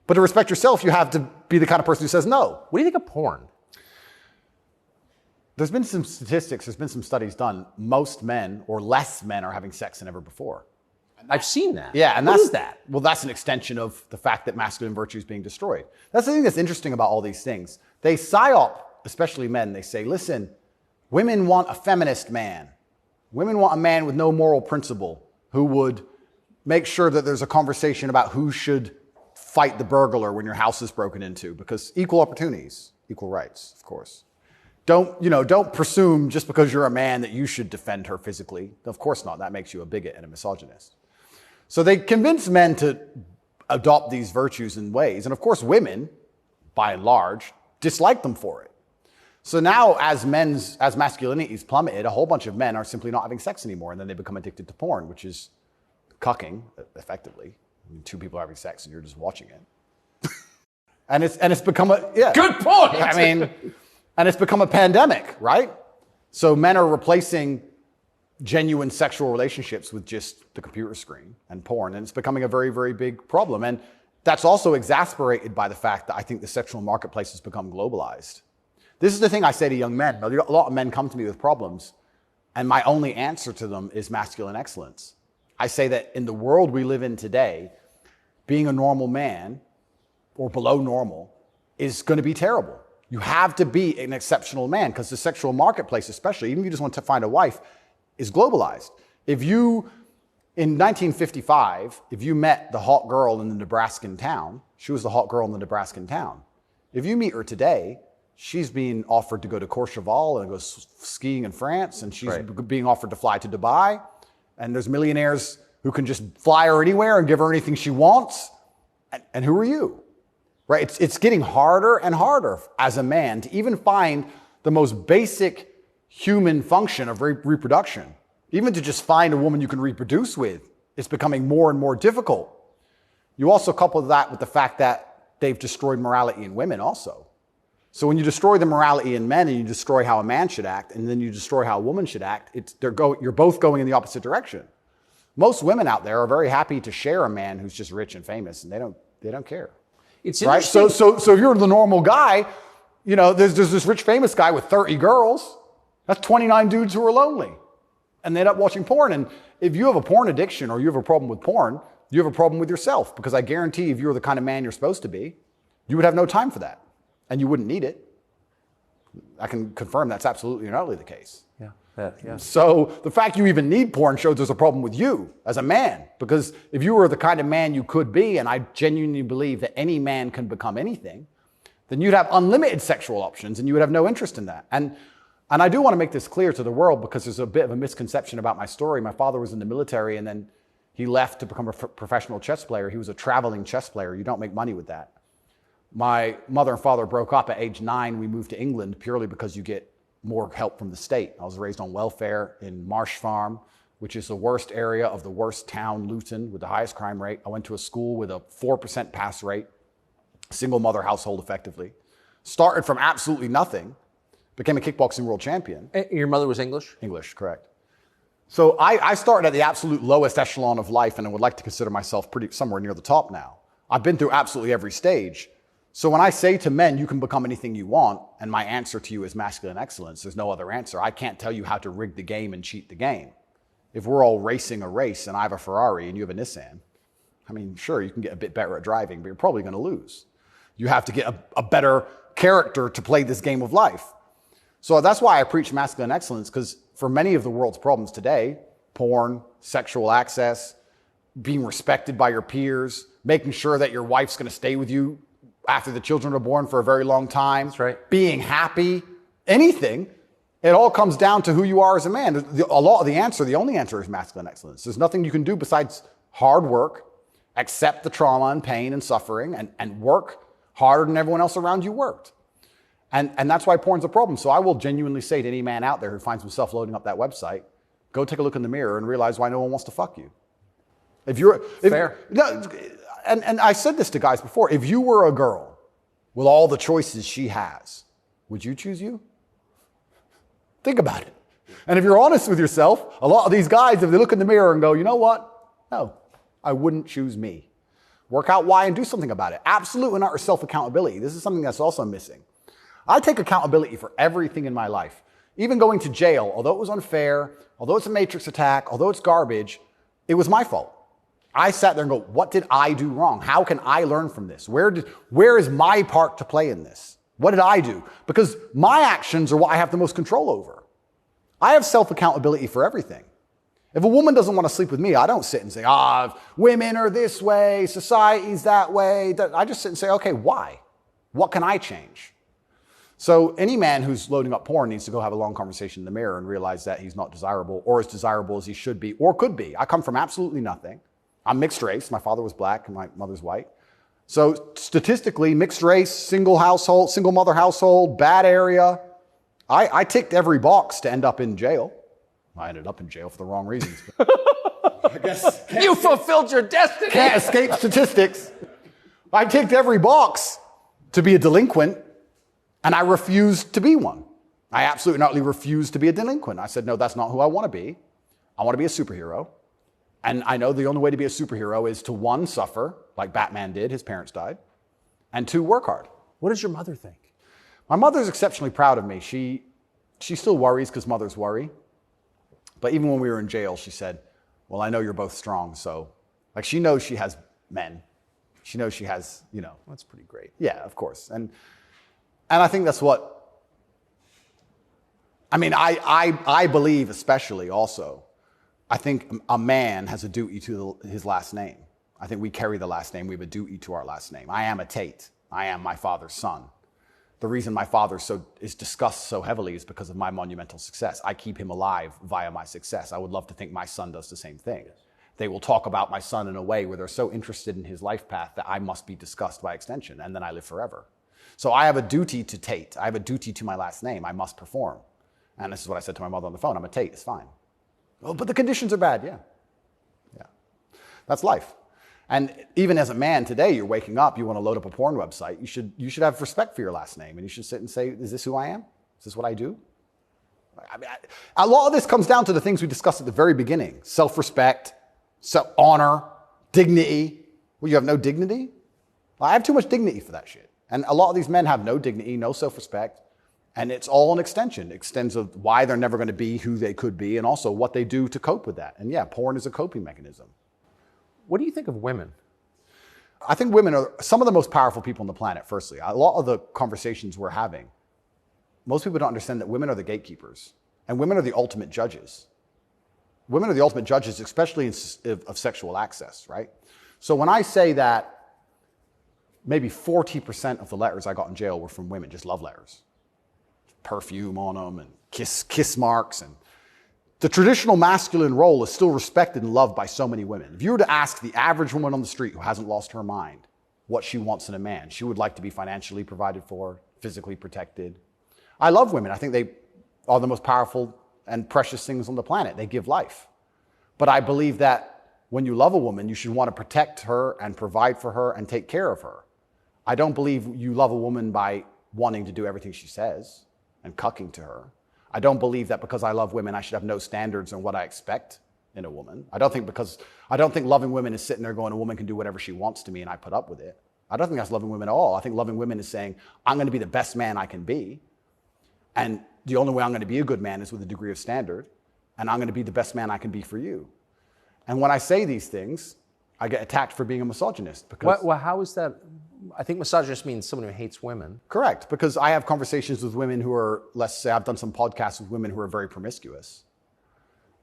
But to respect yourself, you have to be the kind of person who says no. What do you think of porn? There's been some statistics, there's been some studies done. Most men or less men are having sex than ever before. I've seen that. Yeah, and what is that? Well, that's an extension of the fact that masculine virtue is being destroyed. That's the thing that's interesting about all these things. They psyop, especially men, they say, listen, women want a feminist man. Women want a man with no moral principle who would make sure that there's a conversation about who should fight the burglar when your house is broken into, because equal opportunities, equal rights, of course. Don't presume just because you're a man that you should defend her physically. Of course not. That makes you a bigot and a misogynist. So they convince men to adopt these virtues in ways. And of course, women, by and large, dislike them for it. So now as masculinity is plummeted, a whole bunch of men are simply not having sex anymore. And then they become addicted to porn, which is cucking, effectively. I mean, two people are having sex and you're just watching it. and it's become Good point. I mean, and it's become a pandemic, right? So men are replacing genuine sexual relationships with just the computer screen and porn. And it's becoming a very, very big problem. And that's also exasperated by the fact that I think the sexual marketplace has become globalized. This is the thing I say to young men. A lot of men come to me with problems, and my only answer to them is masculine excellence. I say that in the world we live in today, being a normal man or below normal is going to be terrible. You have to be an exceptional man because the sexual marketplace, especially, even if you just want to find a wife, is globalized. In 1955, if you met the hot girl in the Nebraskan town, she was the hot girl in the Nebraskan town. If you meet her today, she's being offered to go to Courchevel and go skiing in France, and she's being offered to fly to Dubai. And there's millionaires who can just fly her anywhere and give her anything she wants. And who are you? Right? It's getting harder and harder as a man to even find the most basic human function of reproduction. Even to just find a woman you can reproduce with, it's becoming more and more difficult. You also couple that with the fact that they've destroyed morality in women also. So when you destroy the morality in men and you destroy how a man should act, and then you destroy how a woman should act, you're both going in the opposite direction. Most women out there are very happy to share a man who's just rich and famous, and they don't care. It's right. So if you're the normal guy, there's this rich famous guy with 30 girls. That's 29 dudes who are lonely, and they end up watching porn. And if you have a porn addiction or you have a problem with porn, you have a problem with yourself, because I guarantee if you were the kind of man you're supposed to be, you would have no time for that. And you wouldn't need it. I can confirm that's absolutely and utterly the case. Yeah. So the fact you even need porn shows there's a problem with you as a man. Because if you were the kind of man you could be, and I genuinely believe that any man can become anything, then you'd have unlimited sexual options and you would have no interest in that. And I do want to make this clear to the world, because there's a bit of a misconception about my story. My father was in the military and then he left to become a professional chess player. He was a traveling chess player. You don't make money with that. My mother and father broke up at age 9. We moved to England purely because you get more help from the state. I was raised on welfare in Marsh Farm, which is the worst area of the worst town, Luton, with the highest crime rate. I went to a school with a 4% pass rate, single mother household effectively. Started from absolutely nothing, became a kickboxing world champion. Your mother was English? English, correct. So I started at the absolute lowest echelon of life, and I would like to consider myself somewhere near the top now. I've been through absolutely every stage. So when I say to men, you can become anything you want, and my answer to you is masculine excellence, there's no other answer. I can't tell you how to rig the game and cheat the game. If we're all racing a race and I have a Ferrari and you have a Nissan, I mean, sure, you can get a bit better at driving, but you're probably going to lose. You have to get a better character to play this game of life. So that's why I preach masculine excellence, because for many of the world's problems today, porn, sexual access, being respected by your peers, making sure that your wife's going to stay with you after the children are born for a very long time. That's right. Being happy, anything, it all comes down to who you are as a man. The only answer is masculine excellence. There's nothing you can do besides hard work, accept the trauma and pain and suffering, and work harder than everyone else around you worked. And that's why porn's a problem. So I will genuinely say to any man out there who finds himself loading up that website, go take a look in the mirror and realize why no one wants to fuck you. Fair. And I said this to guys before. If you were a girl with all the choices she has, would you choose you? Think about it. And if you're honest with yourself, a lot of these guys, if they look in the mirror and go, you know what? No, I wouldn't choose me. Work out why and do something about it. Absolute and utter self-accountability. This is something that's also missing. I take accountability for everything in my life. Even going to jail, although it was unfair, although it's a matrix attack, although it's garbage, it was my fault. I sat there and go, what did I do wrong? How can I learn from this? Where is my part to play in this? What did I do? Because my actions are what I have the most control over. I have self-accountability for everything. If a woman doesn't want to sleep with me, I don't sit and say, women are this way, society's that way. I just sit and say, okay, why? What can I change? So any man who's loading up porn needs to go have a long conversation in the mirror and realize that he's not desirable or as desirable as he should be or could be. I come from absolutely nothing. I'm mixed race. My father was black and my mother's white. So statistically, mixed race, single household, single mother household, bad area. I ticked every box to end up in jail. I ended up in jail for the wrong reasons. I guess you fulfilled your destiny. Can't escape statistics. I ticked every box to be a delinquent, and I refused to be one. I absolutely and utterly refused to be a delinquent. I said, no, that's not who I want to be. I want to be a superhero. And I know the only way to be a superhero is to, one, suffer, like Batman did, his parents died, and two, work hard. What does your mother think? My mother's exceptionally proud of me. She still worries because mothers worry. But even when we were in jail, she said, well, I know you're both strong. So, like, she knows she has men. She knows she has, That's pretty great. Yeah, of course. And I think that's what, I believe especially also, I think a man has a duty to his last name. I think we carry the last name. We have a duty to our last name. I am a Tate. I am my father's son. The reason my father is discussed so heavily is because of my monumental success. I keep him alive via my success. I would love to think my son does the same thing. Yes. They will talk about my son in a way where they're so interested in his life path that I must be discussed by extension, and then I live forever. So I have a duty to Tate. I have a duty to my last name. I must perform. And this is what I said to my mother on the phone. I'm a Tate. It's fine. Oh, but the conditions are bad. Yeah. That's life. And even as a man today, you're waking up, you want to load up a porn website. You should have respect for your last name. And you should sit and say, is this who I am? Is this what I do? A lot of this comes down to the things we discussed at the very beginning. Self-respect, honor, dignity. Well, you have no dignity? Well, I have too much dignity for that shit. And a lot of these men have no dignity, no self-respect. And it's all an extension. It extends of why they're never going to be who they could be and also what they do to cope with that. And yeah, porn is a coping mechanism. What do you think of women? I think women are some of the most powerful people on the planet, firstly. A lot of the conversations we're having, most people don't understand that women are the gatekeepers and women are the ultimate judges. Women are the ultimate judges, especially of sexual access, right? So when I say that maybe 40% of the letters I got in jail were from women, just love letters. Perfume on them and kiss marks. And the traditional masculine role is still respected and loved by so many women. If you were to ask the average woman on the street who hasn't lost her mind what she wants in a man, she would like to be financially provided for, physically protected. I love women. I think they are the most powerful and precious things on the planet. They give life. But I believe that when you love a woman, you should want to protect her and provide for her and take care of her. I don't believe you love a woman by wanting to do everything she says and cucking to her. I don't believe that because I love women, I should have no standards on what I expect in a woman. I don't think loving women is sitting there going, a woman can do whatever she wants to me and I put up with it. I don't think that's loving women at all. I think loving women is saying, I'm going to be the best man I can be. And the only way I'm going to be a good man is with a degree of standard. And I'm going to be the best man I can be for you. And when I say these things, I get attacked for being a misogynist. Because well, how is that? I think misogynist means someone who hates women. Correct, because I have conversations with women who are, let's say, I've done some podcasts with women who are very promiscuous.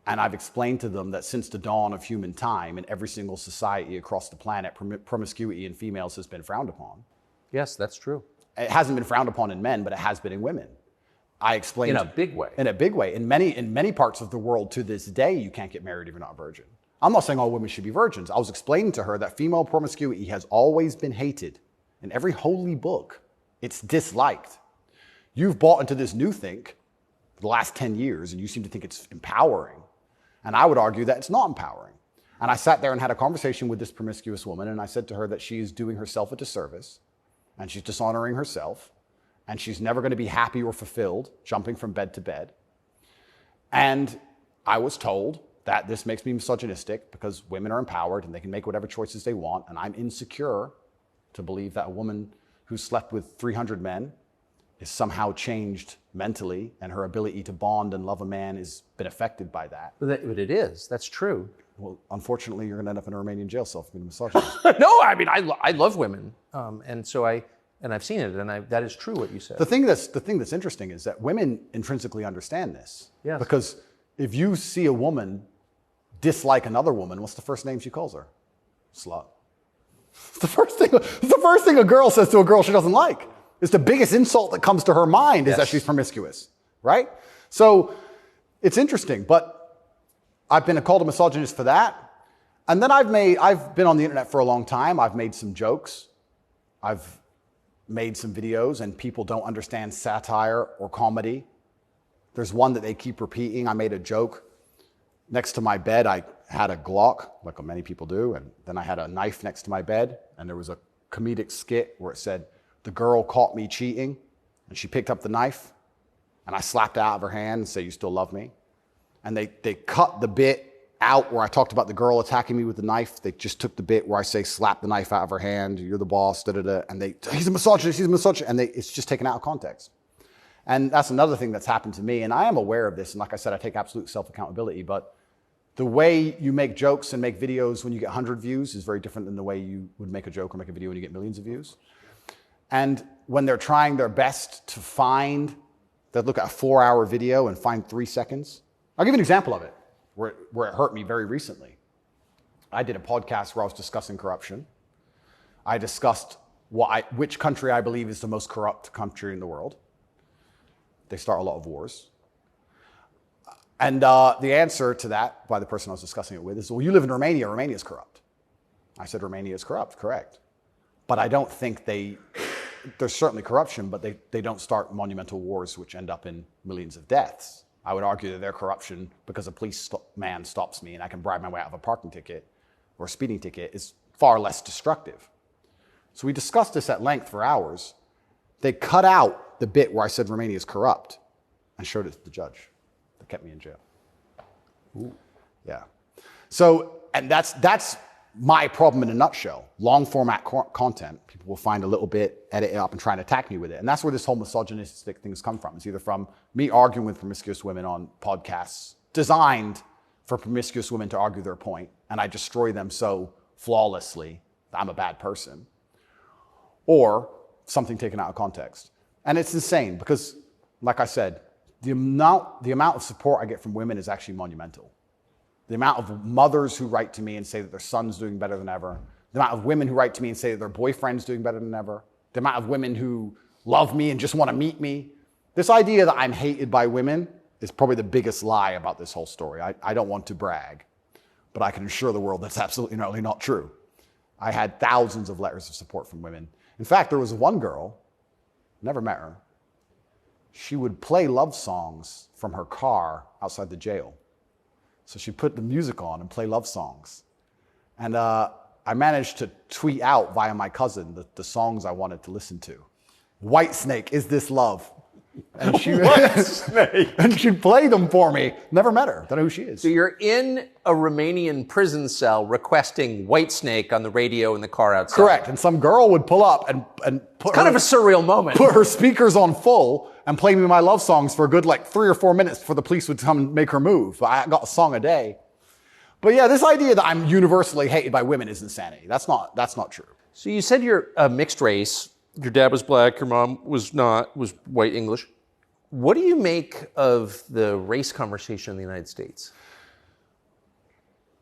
And I've explained to them that since the dawn of human time, in every single society across the planet, promiscuity in females has been frowned upon. Yes, that's true. It hasn't been frowned upon in men, but it has been in women. I explained in a big way. In a big way. In many parts of the world to this day, you can't get married if you're not a virgin. I'm not saying all women should be virgins. I was explaining to her that female promiscuity has always been hated. In every holy book, it's disliked. You've bought into this new think for the last 10 years, and you seem to think it's empowering. And I would argue that it's not empowering. And I sat there and had a conversation with this promiscuous woman, and I said to her that she is doing herself a disservice, and she's dishonoring herself, and she's never going to be happy or fulfilled jumping from bed to bed. And I was told that this makes me misogynistic because women are empowered and they can make whatever choices they want, and I'm insecure to believe that a woman who slept with 300 men is somehow changed mentally and her ability to bond and love a man has been affected by that. But it is. That's true. Well, unfortunately, you're going to end up in a Romanian jail cell for being a misogynist. No, I mean, I love women. And so I've seen it, and that is true what you said. The thing that's interesting is that women intrinsically understand this. Yes. Because if you see a woman dislike another woman, what's the first name she calls her? Slut. It's the first thing a girl says to a girl she doesn't like. It's the biggest insult that comes to her mind is that she's promiscuous, right? So it's interesting, but I've been called a misogynist for that. And then I've been on the internet for a long time. I've made some jokes. I've made some videos, and people don't understand satire or comedy. There's one that they keep repeating. I made a joke. Next to my bed, I had a Glock, like many people do, and then I had a knife next to my bed, and there was a comedic skit where it said, "The girl caught me cheating," and she picked up the knife, and I slapped it out of her hand and said, "You still love me?" And they cut the bit out where I talked about the girl attacking me with the knife. They just took the bit where I say, "Slap the knife out of her hand, you're the boss," da-da-da, and he's a misogynist, and it's just taken out of context. And that's another thing that's happened to me, and I am aware of this, and like I said, I take absolute self-accountability, but the way you make jokes and make videos when you get 100 views is very different than the way you would make a joke or make a video when you get millions of views. And when they're trying their best to they'll look at a 4-hour video and find 3 seconds. I'll give you an example of it, where it hurt me very recently. I did a podcast where I was discussing corruption. I discussed which country I believe is the most corrupt country in the world. They start a lot of wars. And the answer to that by the person I was discussing it with is, well, you live in Romania. Romania is corrupt. I said, Romania is corrupt, correct. But I don't think there's certainly corruption, but they don't start monumental wars which end up in millions of deaths. I would argue that their corruption, because a policeman stops me and I can bribe my way out of a parking ticket or a speeding ticket, is far less destructive. So we discussed this at length for hours. They cut out the bit where I said Romania is corrupt and showed it to the judge. That kept me in jail. Ooh. Yeah. So, and that's my problem in a nutshell. Long format content, people will find a little bit, edit it up, and try and attack me with it. And that's where this whole misogynistic things come from. It's either from me arguing with promiscuous women on podcasts designed for promiscuous women to argue their point, and I destroy them so flawlessly that I'm a bad person, or something taken out of context. And it's insane because, like I said, the amount of support I get from women is actually monumental. The amount of mothers who write to me and say that their son's doing better than ever. The amount of women who write to me and say that their boyfriend's doing better than ever. The amount of women who love me and just want to meet me. This idea that I'm hated by women is probably the biggest lie about this whole story. I don't want to brag, but I can assure the world that's absolutely not true. I had thousands of letters of support from women. In fact, there was one girl, never met her. She would play love songs from her car outside the jail. So she'd put the music on and play love songs. And I managed to tweet out via my cousin the songs I wanted to listen to. Whitesnake, Is This Love? And and she'd play them for me. Never met her. Don't know who she is. So you're in a Romanian prison cell requesting Whitesnake on the radio in the car outside. Correct. And some girl would pull up and put kind of a surreal moment. Put her speakers on full and play me my love songs for a good 3 or 4 minutes before the police would come and make her move. I got a song a day. But yeah, this idea that I'm universally hated by women is insanity. That's not true. So you said you're a mixed race. Your dad was black, your mom was white English. What do you make of the race conversation in the United States?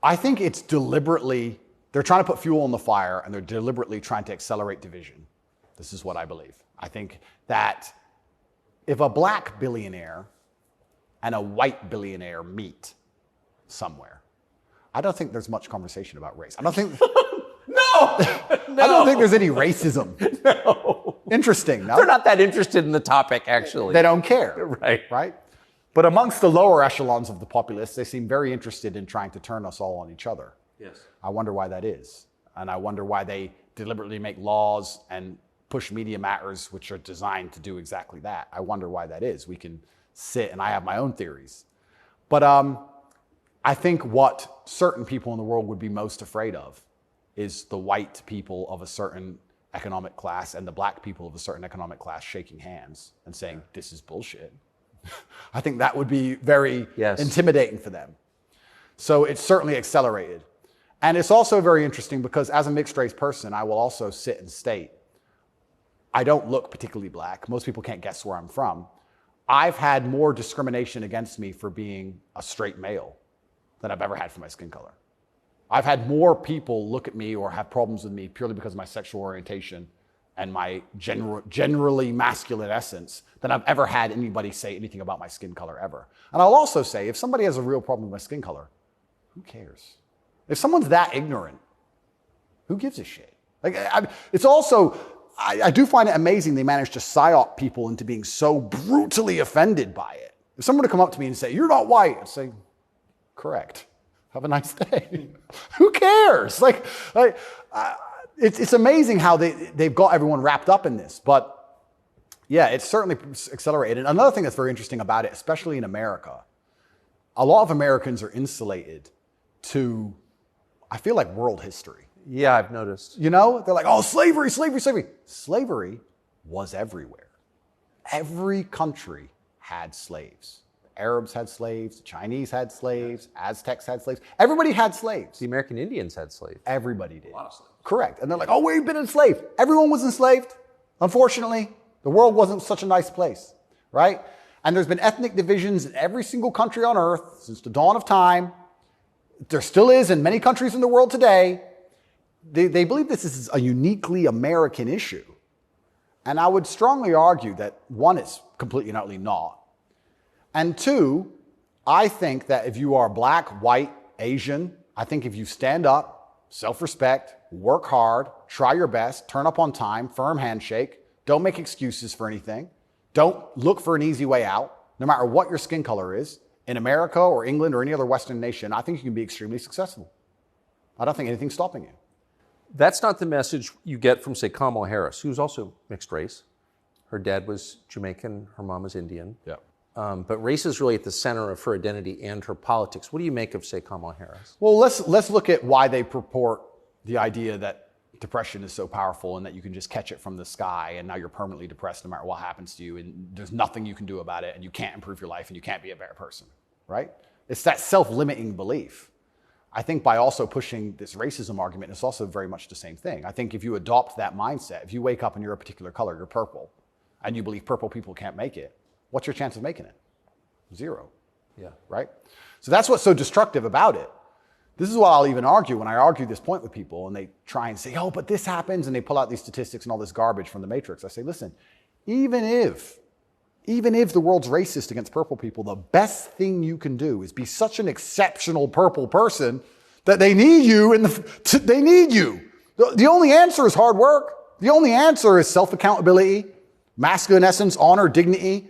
I think it's they're trying to put fuel on the fire and they're deliberately trying to accelerate division. This is what I believe. I think that if a black billionaire and a white billionaire meet somewhere, I don't think there's much conversation about race. I don't think... No. I don't think there's any racism. No. Interesting, no? They're not that interested in the topic, actually. They don't care. Right. But amongst the lower echelons of the populace, they seem very interested in trying to turn us all on each other. Yes. I wonder why that is. And I wonder why they deliberately make laws and push media matters which are designed to do exactly that. I wonder why that is. We can sit, and I have my own theories. But I think what certain people in the world would be most afraid of is the white people of a certain economic class and the black people of a certain economic class shaking hands and saying, this is bullshit. I think that would be very intimidating for them. So it's certainly accelerated. And it's also very interesting because as a mixed race person, I will also sit and state, I don't look particularly black. Most people can't guess where I'm from. I've had more discrimination against me for being a straight male than I've ever had for my skin color. I've had more people look at me or have problems with me purely because of my sexual orientation and my generally masculine essence than I've ever had anybody say anything about my skin color ever. And I'll also say, if somebody has a real problem with my skin color, who cares? If someone's that ignorant, who gives a shit? Like, it's also, I do find it amazing they manage to psyop people into being so brutally offended by it. If someone were to come up to me and say, you're not white, I'd say, correct. Have a nice day. Who cares? It's amazing how they've got everyone wrapped up in this. But yeah, it's certainly accelerated. And another thing that's very interesting about it, especially in America, a lot of Americans are insulated to, I feel like, world history. Yeah, I've noticed. You know, they're like, oh, slavery, slavery, slavery. Slavery was everywhere. Every country had slaves. Arabs had slaves, the Chinese had slaves, Aztecs had slaves. Everybody had slaves. The American Indians had slaves. Everybody did. A lot of slaves. Correct. And they're like, oh, we've been enslaved. Everyone was enslaved. Unfortunately, the world wasn't such a nice place, right? And there's been ethnic divisions in every single country on earth since the dawn of time. There still is in many countries in the world today. They believe this is a uniquely American issue. And I would strongly argue that, one, it's completely and utterly not. And two, I think that if you are black, white, Asian, I think if you stand up, self-respect, work hard, try your best, turn up on time, firm handshake, don't make excuses for anything, don't look for an easy way out, no matter what your skin color is, in America or England or any other Western nation, I think you can be extremely successful. I don't think anything's stopping you. That's not the message you get from, say, Kamala Harris, who's also mixed race. Her dad was Jamaican, her mom was Indian. Yeah. But race is really at the center of her identity and her politics. What do you make of, say, Kamala Harris? Well, let's look at why they purport the idea that depression is so powerful and that you can just catch it from the sky and now you're permanently depressed no matter what happens to you and there's nothing you can do about it and you can't improve your life and you can't be a better person, right? It's that self-limiting belief. I think by also pushing this racism argument, it's also very much the same thing. I think if you adopt that mindset, if you wake up and you're a particular color, you're purple, and you believe purple people can't make it, what's your chance of making it? Zero. Yeah. Right? So that's what's so destructive about it. This is what I'll even argue when I argue this point with people and they try and say, oh, but this happens, and they pull out these statistics and all this garbage from the Matrix. I say, listen, even if the world's racist against purple people, the best thing you can do is be such an exceptional purple person that they need you they need you. The only answer is hard work. The only answer is self-accountability, masculine essence, honor, dignity,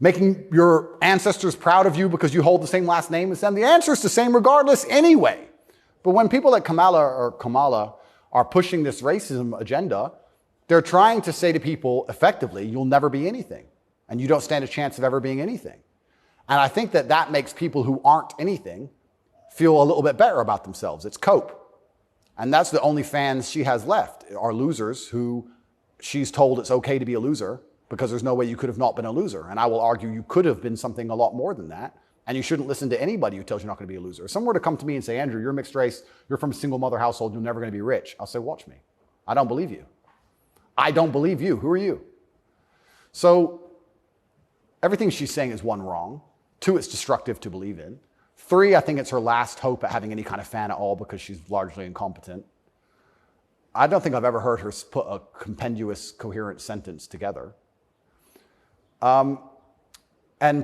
making your ancestors proud of you because you hold the same last name as them. The answer is the same regardless anyway. But when people like Kamala are pushing this racism agenda, they're trying to say to people effectively, you'll never be anything. And you don't stand a chance of ever being anything. And I think that makes people who aren't anything feel a little bit better about themselves. It's cope. And that's the only fans she has left, are losers who she's told it's okay to be a loser because there's no way you could have not been a loser. And I will argue you could have been something a lot more than that. And you shouldn't listen to anybody who tells you you're not going to be a loser. If someone were to come to me and say, Andrew, you're mixed race, you're from a single mother household, you're never going to be rich. I'll say, watch me. I don't believe you. I don't believe you. Who are you? So everything she's saying is, one, wrong. Two, it's destructive to believe in. Three, I think it's her last hope at having any kind of fan at all because she's largely incompetent. I don't think I've ever heard her put a compendious, coherent sentence together. And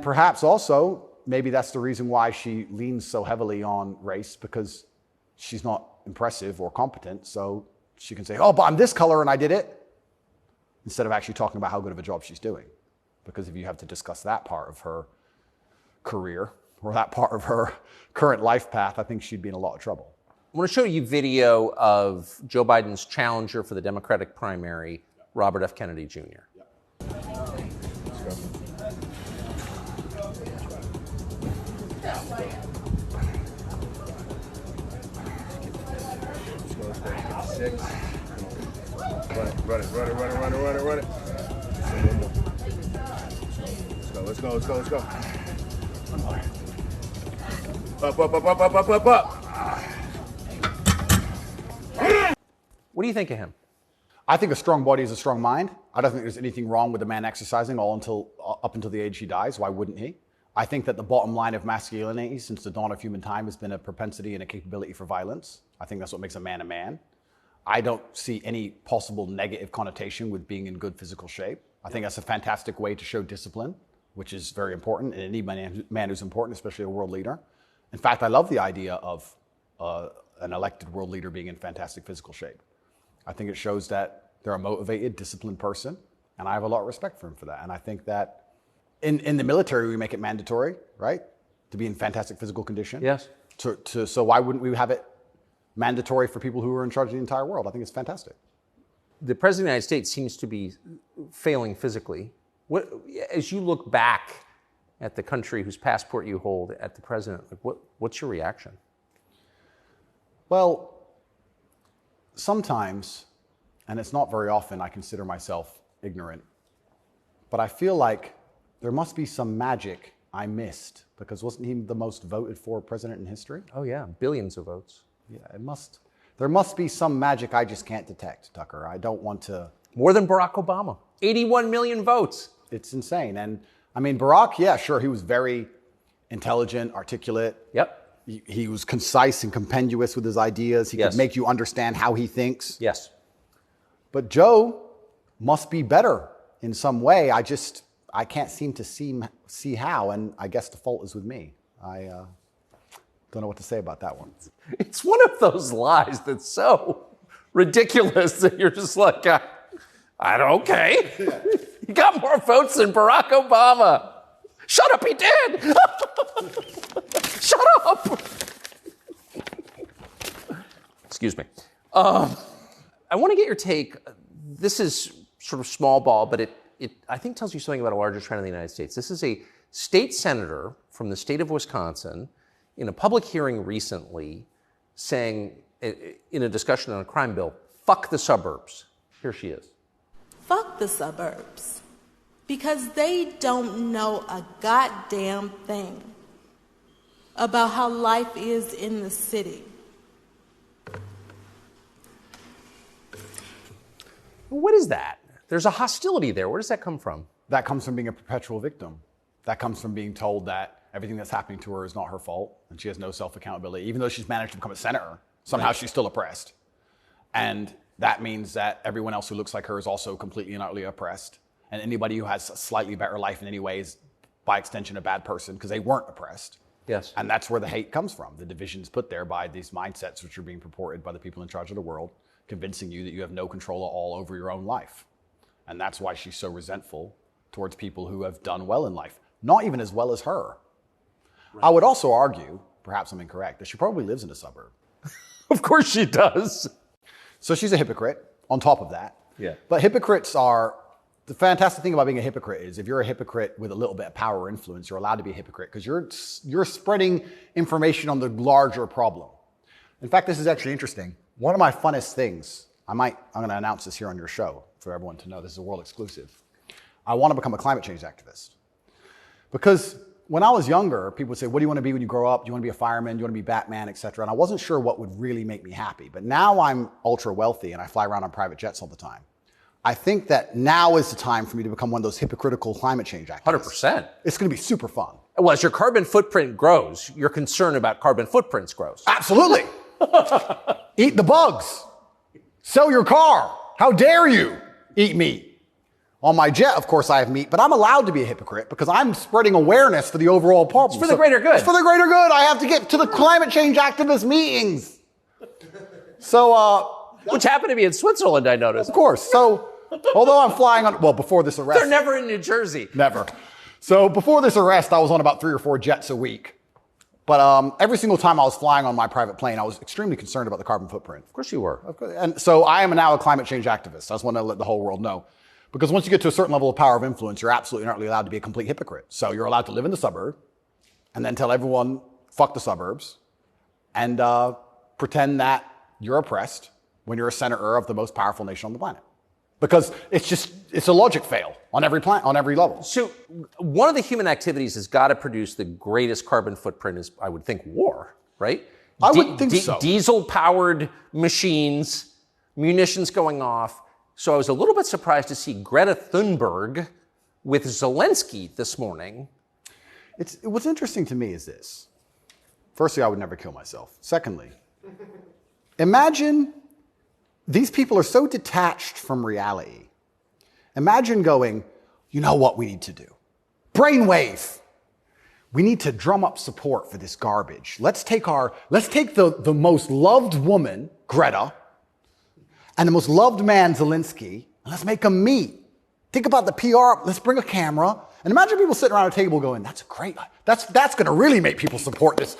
perhaps also, maybe that's the reason why she leans so heavily on race, because she's not impressive or competent. So she can say, oh, but I'm this color and I did it, instead of actually talking about how good of a job she's doing. Because if you have to discuss that part of her career or that part of her current life path, I think she'd be in a lot of trouble. I want to show you video of Joe Biden's challenger for the Democratic primary, Robert F. Kennedy Jr. 56. Run it. Let's go. One more. Up. What do you think of him? I think a strong body is a strong mind. I don't think there's anything wrong with a man exercising up until the age he dies. Why wouldn't he? I think that the bottom line of masculinity since the dawn of human time has been a propensity and a capability for violence. I think that's what makes a man a man. I don't see any possible negative connotation with being in good physical shape. I think that's a fantastic way to show discipline, which is very important, and any man who's important, especially a world leader. In fact, I love the idea of an elected world leader being in fantastic physical shape. I think it shows that they're a motivated, disciplined person, and I have a lot of respect for him for that. And I think that in the military, we make it mandatory, right, to be in fantastic physical condition. Yes. So why wouldn't we have it mandatory for people who are in charge of the entire world? I think it's fantastic. The President of the United States seems to be failing physically. As you look back at the country whose passport you hold, at the president, what's your reaction? Well, sometimes, and it's not very often, I consider myself ignorant, but I feel like there must be some magic I missed, because wasn't he the most voted for president in history? Oh yeah, billions of votes. Yeah, there must be some magic I just can't detect, Tucker. I don't want to. More than Barack Obama. 81 million votes. It's insane. And I mean, Barack, yeah, sure, he was very intelligent, articulate. Yep. He was concise and compendious with his ideas. He could make you understand how he thinks. Yes. But Joe must be better in some way. I can't seem to see how, and I guess the fault is with me. I don't know what to say about that one. It's one of those lies that's so ridiculous that you're just like, I don't, okay. He got more votes than Barack Obama. Shut up, he did. Shut up. Excuse me. I want to get your take. This is sort of small ball, but it I think tells you something about a larger trend in the United States. This is a state senator from the state of Wisconsin in a public hearing recently saying, in a discussion on a crime bill, fuck the suburbs. Here she is. Fuck the suburbs. Because they don't know a goddamn thing about how life is in the city. What is that? There's a hostility there. Where does that come from? That comes from being a perpetual victim. That comes from being told that everything that's happening to her is not her fault and she has no self-accountability. Even though she's managed to become a senator, somehow she's still oppressed. And that means that everyone else who looks like her is also completely and utterly oppressed. And anybody who has a slightly better life in any way is, by extension, a bad person because they weren't oppressed. Yes. And that's where the hate comes from. The division's put there by these mindsets which are being purported by the people in charge of the world, convincing you that you have no control at all over your own life. And that's why she's so resentful towards people who have done well in life, not even as well as her. Right. I would also argue, perhaps I'm incorrect, that she probably lives in a suburb. Of course she does. So she's a hypocrite on top of that. Yeah. But hypocrites are, the fantastic thing about being a hypocrite is if you're a hypocrite with a little bit of power or influence, you're allowed to be a hypocrite because you're spreading information on the larger problem. In fact, this is actually interesting. One of my funnest things, I'm going to announce this here on your show for everyone to know, this is a world exclusive. I want to become a climate change activist. Because when I was younger, people would say, what do you want to be when you grow up? Do you want to be a fireman? Do you want to be Batman, et cetera? And I wasn't sure what would really make me happy. But now I'm ultra wealthy and I fly around on private jets all the time. I think that now is the time for me to become one of those hypocritical climate change activists. 100%. It's going to be super fun. Well, as your carbon footprint grows, your concern about carbon footprints grows. Absolutely. Eat the bugs. Sell your car. How dare you eat meat? On my jet, of course, I have meat, but I'm allowed to be a hypocrite because I'm spreading awareness for the overall problem. It's for the greater good. It's for the greater good. I have to get to the climate change activist meetings. So, which happened to be in Switzerland, I noticed. Of course. So, although I'm flying on, well, before this arrest. They're never in New Jersey. Never. So before this arrest, I was on about 3 or 4 jets a week. But every single time I was flying on my private plane, I was extremely concerned about the carbon footprint. Of course you were. And so I am now a climate change activist. I just want to let the whole world know. Because once you get to a certain level of power of influence, you're absolutely not allowed to be a complete hypocrite. So you're allowed to live in the suburb and then tell everyone, fuck the suburbs, and pretend that you're oppressed when you're a senator of the most powerful nation on the planet. Because it's a logic fail on every level. So one of the human activities has got to produce the greatest carbon footprint is, I would think, war, right? I would think so. Diesel-powered machines, munitions going off. So I was a little bit surprised to see Greta Thunberg with Zelensky this morning. What's interesting to me is this. Firstly, I would never kill myself. Secondly, imagine these people are so detached from reality. Imagine going, you know what we need to do? Brainwave. We need to drum up support for this garbage. Let's take the most loved woman, Greta, and the most loved man, Zelensky, and let's make them meet. Think about the PR. Let's bring a camera. And imagine people sitting around a table going, that's going to really make people support this.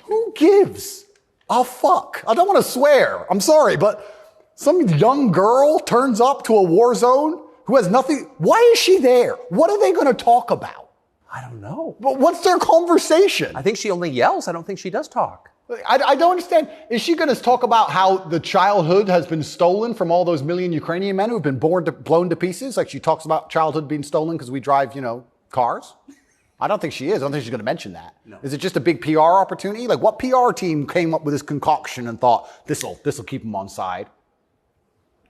Who gives a fuck? I don't want to swear. I'm sorry, but some young girl turns up to a war zone who has nothing. Why is she there? What are they going to talk about? I don't know. But what's their conversation? I think she only yells. I don't think she does talk. I don't understand. Is she going to talk about how the childhood has been stolen from all those million Ukrainian men who have been blown to pieces? Like she talks about childhood being stolen because we drive, cars? I don't think she is. I don't think she's going to mention that. No. Is it just a big PR opportunity? Like what PR team came up with this concoction and thought, this'll keep them on side?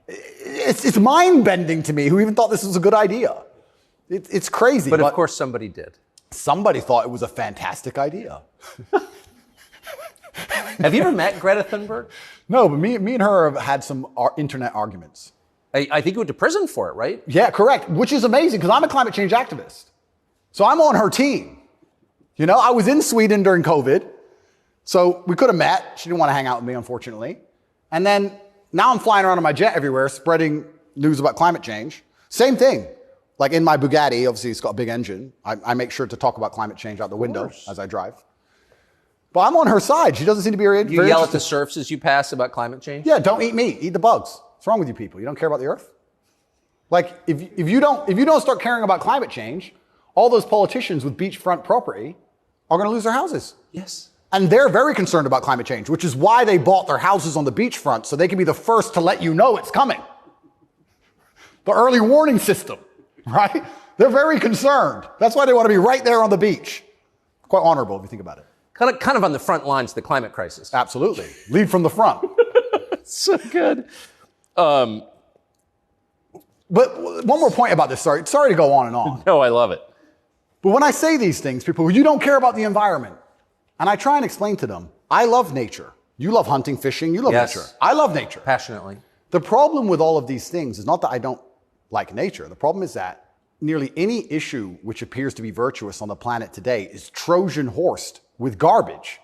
It's mind-bending to me who even thought this was a good idea. It's crazy. But of course somebody did. Somebody thought it was a fantastic idea. Have you ever met Greta Thunberg? No, but me and her have had some internet arguments. I think you went to prison for it, right? Yeah, correct. Which is amazing because I'm a climate change activist. So I'm on her team. I was in Sweden during COVID. So we could have met. She didn't want to hang out with me, unfortunately. And then now I'm flying around on my jet everywhere, spreading news about climate change. Same thing. Like in my Bugatti, obviously it's got a big engine. I make sure to talk about climate change out the window as I drive. But I'm on her side. She doesn't seem to be very interested. You yell at the serfs as you pass about climate change? Yeah, don't eat meat. Eat the bugs. What's wrong with you people? You don't care about the earth? Like, if you don't start caring about climate change, all those politicians with beachfront property are going to lose their houses. Yes. And they're very concerned about climate change, which is why they bought their houses on the beachfront, so they can be the first to let you know it's coming. The early warning system, right? They're very concerned. That's why they want to be right there on the beach. Quite honorable if you think about it. Kind of on the front lines of the climate crisis. Absolutely. Lead from the front. So good. But one more point about this. Sorry to go on and on. No, I love it. But when I say these things, people, you don't care about the environment. And I try and explain to them, I love nature. You love hunting, fishing. You love nature. I love nature. Passionately. The problem with all of these things is not that I don't like nature. The problem is that nearly any issue which appears to be virtuous on the planet today is Trojan horsed with garbage.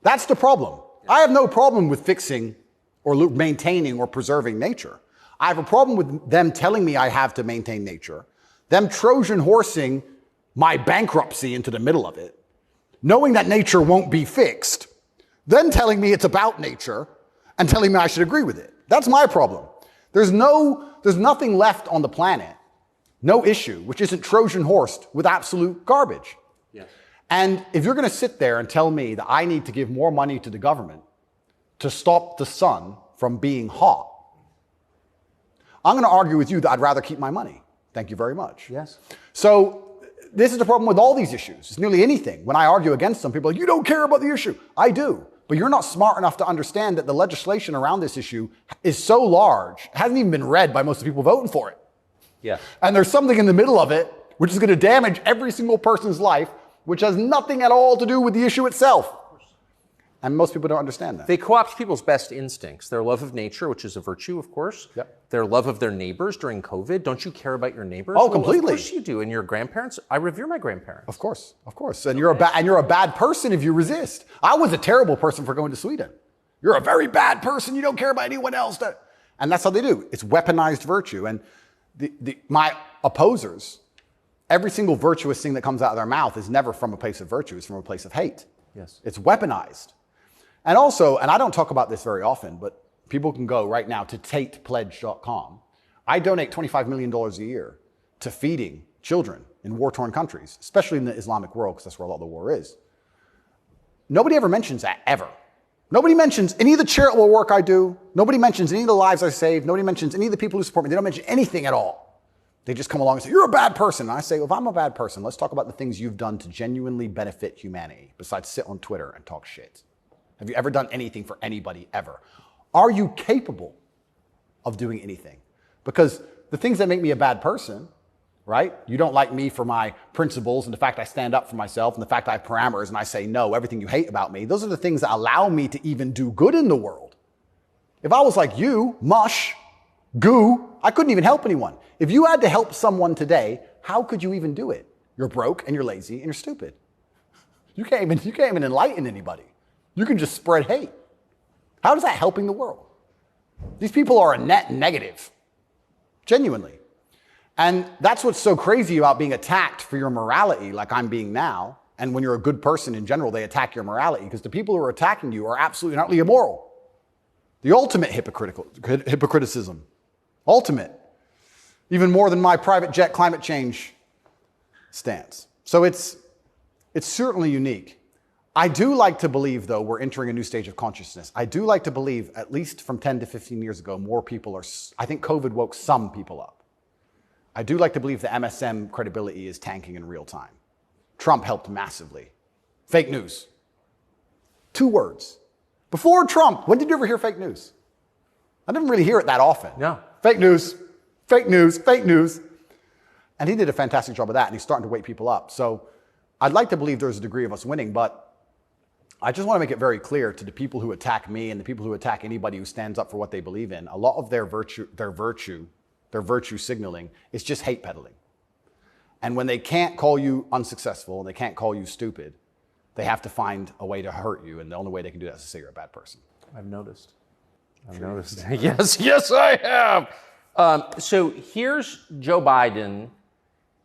That's the problem. I have no problem with fixing or maintaining or preserving nature. I have a problem with them telling me I have to maintain nature, them Trojan horsing my bankruptcy into the middle of it, knowing that nature won't be fixed, then telling me it's about nature and telling me I should agree with it. That's my problem. There's nothing left on the planet, no issue, which isn't Trojan horsed with absolute garbage. Yes. And if you're going to sit there and tell me that I need to give more money to the government to stop the sun from being hot, I'm going to argue with you that I'd rather keep my money. Thank you very much. Yes. So this is the problem with all these issues. It's nearly anything. When I argue against them, people are like, you don't care about the issue. I do. But you're not smart enough to understand that the legislation around this issue is so large, it hasn't even been read by most of the people voting for it. Yeah. And there's something in the middle of it which is going to damage every single person's life, which has nothing at all to do with the issue itself. And most people don't understand that. They co-opt people's best instincts. Their love of nature, which is a virtue, of course. Yep. Their love of their neighbors during COVID. Don't you care about your neighbors? Oh, completely. Of course you do. And your grandparents? I revere my grandparents. Of course. And you're a bad person if you resist. I was a terrible person for going to Sweden. You're a very bad person. You don't care about anyone else. And that's how they do. It's weaponized virtue. And my opposers, every single virtuous thing that comes out of their mouth is never from a place of virtue. It's from a place of hate. Yes. It's weaponized. And also, and I don't talk about this very often, but people can go right now to tatepledge.com. I donate $25 million a year to feeding children in war-torn countries, especially in the Islamic world, because that's where a lot of the war is. Nobody ever mentions that, ever. Nobody mentions any of the charitable work I do. Nobody mentions any of the lives I save. Nobody mentions any of the people who support me. They don't mention anything at all. They just come along and say, you're a bad person. And I say, well, if I'm a bad person, let's talk about the things you've done to genuinely benefit humanity besides sit on Twitter and talk shit. Have you ever done anything for anybody ever? Are you capable of doing anything? Because the things that make me a bad person, right? You don't like me for my principles and the fact I stand up for myself and the fact I have parameters and I say no, everything you hate about me. Those are the things that allow me to even do good in the world. If I was like you, mush, goo, I couldn't even help anyone. If you had to help someone today, how could you even do it? You're broke and you're lazy and you're stupid. You can't even enlighten anybody. You can just spread hate. How is that helping the world? These people are a net negative. Genuinely. And that's what's so crazy about being attacked for your morality like I'm being now. And when you're a good person in general, they attack your morality because the people who are attacking you are absolutely and utterly immoral. The ultimate hypocriticism. Ultimate. Even more than my private jet climate change stance. So it's certainly unique. I do like to believe, though, we're entering a new stage of consciousness. I do like to believe, at least from 10 to 15 years ago, more people are, I think COVID woke some people up. I do like to believe the MSM credibility is tanking in real time. Trump helped massively. Fake news. 2 words. Before Trump, when did you ever hear fake news? I didn't really hear it that often. No. Fake news, fake news, fake news. And he did a fantastic job of that, and he's starting to wake people up. So I'd like to believe there's a degree of us winning, but I just want to make it very clear to the people who attack me and the people who attack anybody who stands up for what they believe in, a lot of their virtue signaling is just hate peddling. And when they can't call you unsuccessful and they can't call you stupid, they have to find a way to hurt you. And the only way they can do that is to say you're a bad person. I've noticed. Yes, I have. So here's Joe Biden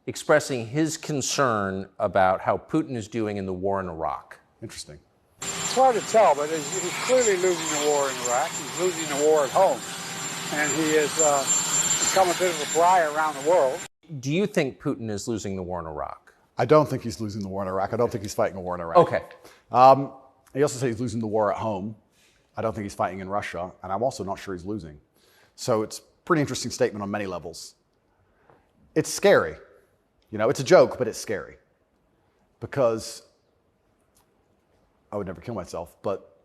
expressing his concern about how Putin is doing in the war in Iraq. Interesting. It's hard to tell, but he's clearly losing the war in Iraq. He's losing the war at home. And he is become a bit of a pariah around the world. Do you think Putin is losing the war in Iraq? I don't think he's losing the war in Iraq. I don't think he's fighting a war in Iraq. Okay. He also said he's losing the war at home. I don't think he's fighting in Russia. And I'm also not sure he's losing. So it's a pretty interesting statement on many levels. It's scary. You know, it's a joke, but it's scary. Because I would never kill myself, but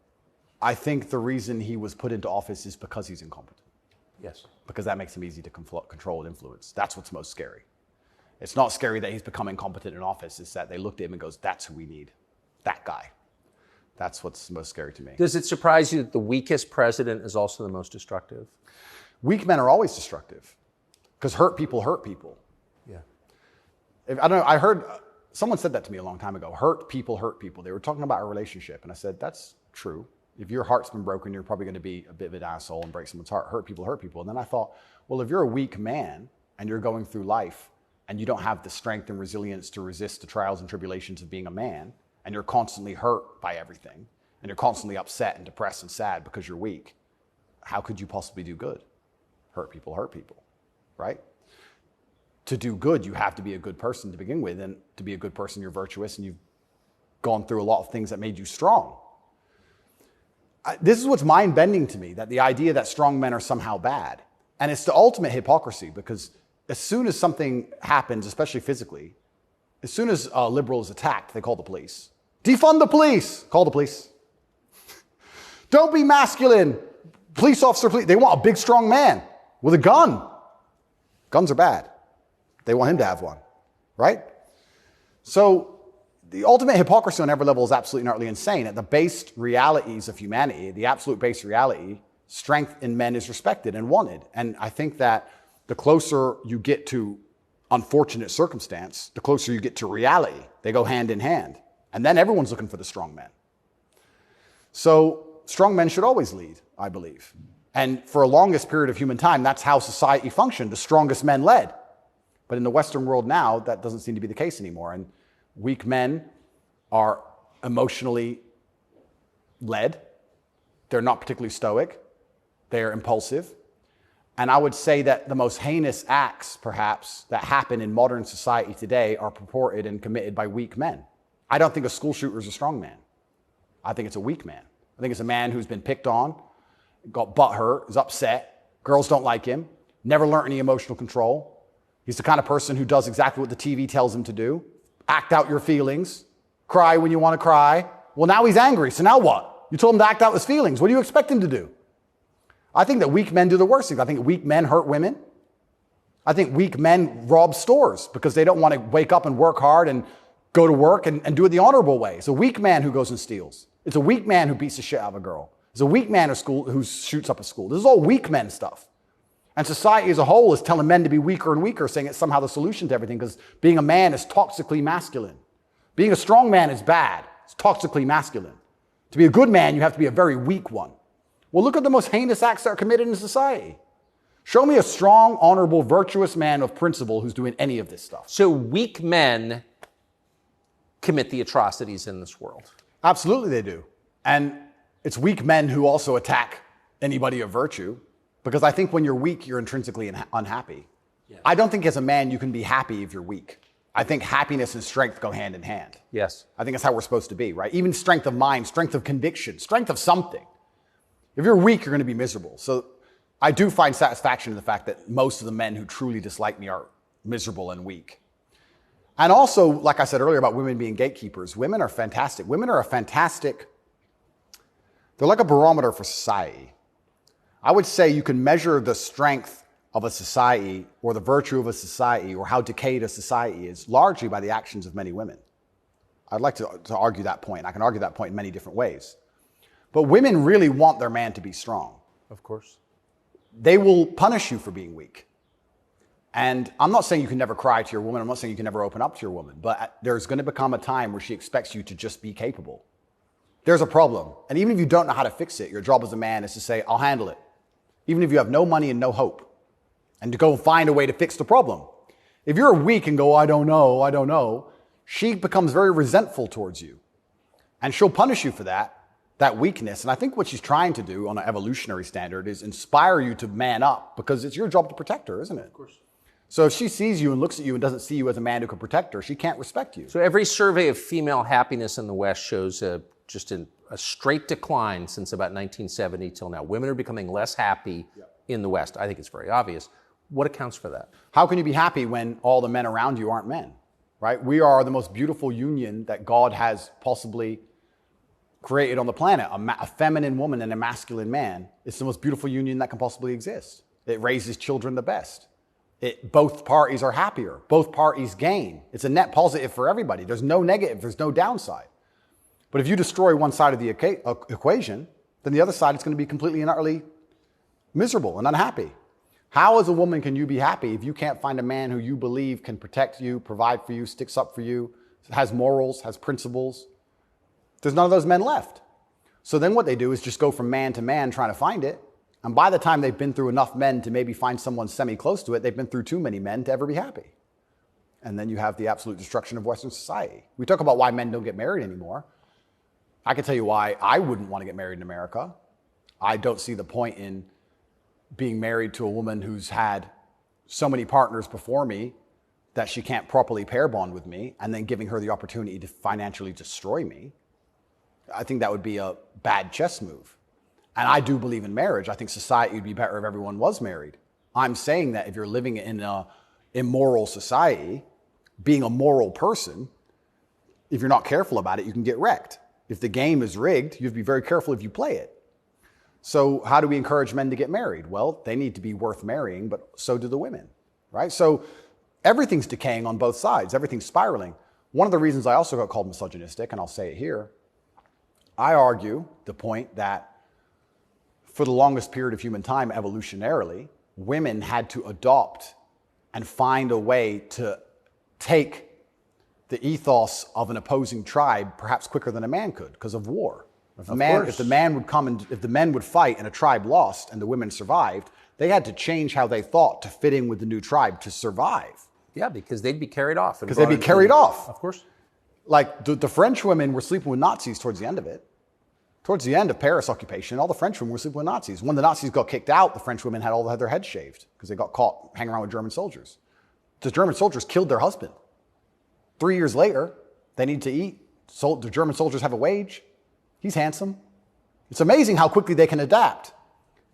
I think the reason he was put into office is because he's incompetent. Yes. Because that makes him easy to control and influence. That's what's most scary. It's not scary that he's become incompetent in office. It's that they looked at him and goes, that's who we need. That guy. That's what's most scary to me. Does it surprise you that the weakest president is also the most destructive? Weak men are always destructive because hurt people hurt people. Yeah. I don't know, I heard, someone said that to me a long time ago. Hurt people hurt people. They were talking about a relationship. And I said, that's true. If your heart's been broken, you're probably going to be a bit of an asshole and break someone's heart. Hurt people hurt people. And then I thought, well, if you're a weak man and you're going through life and you don't have the strength and resilience to resist the trials and tribulations of being a man, and you're constantly hurt by everything, and you're constantly upset and depressed and sad because you're weak, how could you possibly do good? Hurt people, right? To do good, you have to be a good person to begin with, and to be a good person, you're virtuous, and you've gone through a lot of things that made you strong. This is what's mind-bending to me, that the idea that strong men are somehow bad. And it's the ultimate hypocrisy, because as soon as something happens, especially physically, as soon as a liberal is attacked, they call the police. Defund the police! Call the police. Don't be masculine. Police officer, police. They want a big, strong man with a gun. Guns are bad. They want him to have one, right? So the ultimate hypocrisy on every level is absolutely and utterly insane. At the base realities of humanity, the absolute base reality, strength in men is respected and wanted. And I think that the closer you get to unfortunate circumstance, the closer you get to reality. They go hand in hand. And then everyone's looking for the strong men. So strong men should always lead, I believe. And for a longest period of human time, that's how society functioned. The strongest men led. But in the Western world now, that doesn't seem to be the case anymore. And weak men are emotionally led. They're not particularly stoic. They're impulsive. And I would say that the most heinous acts, perhaps, that happen in modern society today are purported and committed by weak men. I don't think a school shooter is a strong man. I think it's a weak man. I think it's a man who's been picked on, got butthurt, is upset. Girls don't like him, never learned any emotional control. He's the kind of person who does exactly what the TV tells him to do. Act out your feelings. Cry when you want to cry. Well, now he's angry, so now what? You told him to act out his feelings. What do you expect him to do? I think that weak men do the worst things. I think weak men hurt women. I think weak men rob stores because they don't want to wake up and work hard and go to work and do it the honorable way. It's a weak man who goes and steals. It's a weak man who beats the shit out of a girl. It's a weak man who shoots up a school. This is all weak men stuff. And society as a whole is telling men to be weaker and weaker, saying it's somehow the solution to everything because being a man is toxically masculine. Being a strong man is bad. It's toxically masculine. To be a good man, you have to be a very weak one. Well, look at the most heinous acts that are committed in society. Show me a strong, honorable, virtuous man of principle who's doing any of this stuff. So weak men commit the atrocities in this world. Absolutely they do. And it's weak men who also attack anybody of virtue because I think when you're weak, you're intrinsically unhappy. Yeah. I don't think as a man you can be happy if you're weak. I think happiness and strength go hand in hand. Yes. I think that's how we're supposed to be, right? Even strength of mind, strength of conviction, strength of something. If you're weak, you're going to be miserable. So I do find satisfaction in the fact that most of the men who truly dislike me are miserable and weak. And also, like I said earlier about women being gatekeepers, women are fantastic. Women are they're like a barometer for society. I would say you can measure the strength of a society or the virtue of a society or how decayed a society is largely by the actions of many women. I'd like to argue that point. I can argue that point in many different ways. But women really want their man to be strong. Of course. They will punish you for being weak. And I'm not saying you can never cry to your woman. I'm not saying you can never open up to your woman. But there's going to become a time where she expects you to just be capable. There's a problem. And even if you don't know how to fix it, your job as a man is to say, I'll handle it. Even if you have no money and no hope. And to go find a way to fix the problem. If you're weak and go, I don't know, she becomes very resentful towards you. And she'll punish you for that weakness. And I think what she's trying to do on an evolutionary standard is inspire you to man up because it's your job to protect her, isn't it? Of course. So if she sees you and looks at you and doesn't see you as a man who can protect her, she can't respect you. So every survey of female happiness in the West shows just a straight decline since about 1970 till now. Women are becoming less happy in the West. I think it's very obvious. What accounts for that? How can you be happy when all the men around you aren't men, right? We are the most beautiful union that God has possibly created on the planet. A feminine woman and a masculine man. It's the most beautiful union that can possibly exist. It raises children the best. Both parties are happier. Both parties gain. It's a net positive for everybody. There's no negative. There's no downside. But if you destroy one side of the equation, then the other side is going to be completely and utterly miserable and unhappy. How as a woman can you be happy if you can't find a man who you believe can protect you, provide for you, sticks up for you, has morals, has principles? There's none of those men left. So then what they do is just go from man to man trying to find it. And by the time they've been through enough men to maybe find someone semi-close to it, they've been through too many men to ever be happy. And then you have the absolute destruction of Western society. We talk about why men don't get married anymore. I can tell you why I wouldn't want to get married in America. I don't see the point in being married to a woman who's had so many partners before me that she can't properly pair bond with me and then giving her the opportunity to financially destroy me. I think that would be a bad chess move. And I do believe in marriage. I think society would be better if everyone was married. I'm saying that if you're living in an immoral society, being a moral person, if you're not careful about it, you can get wrecked. If the game is rigged, you have to be very careful if you play it. So how do we encourage men to get married? Well, they need to be worth marrying, but so do the women, right? So everything's decaying on both sides. Everything's spiraling. One of the reasons I also got called misogynistic, and I'll say it here, I argue the point that for the longest period of human time, evolutionarily, women had to adopt and find a way to take the ethos of an opposing tribe perhaps quicker than a man could because of war. If the men would fight and a tribe lost and the women survived, they had to change how they thought to fit in with the new tribe to survive. Yeah, because they'd be carried off. Because they'd be carried off. Of course. Like the French women were sleeping with Nazis towards the end of it. Towards the end of Paris occupation, all the French women were sleeping with Nazis. When the Nazis got kicked out, the French women had their heads shaved because they got caught hanging around with German soldiers. The German soldiers killed their husband. 3 years later, they need to eat. The German soldiers have a wage. He's handsome. It's amazing how quickly they can adapt.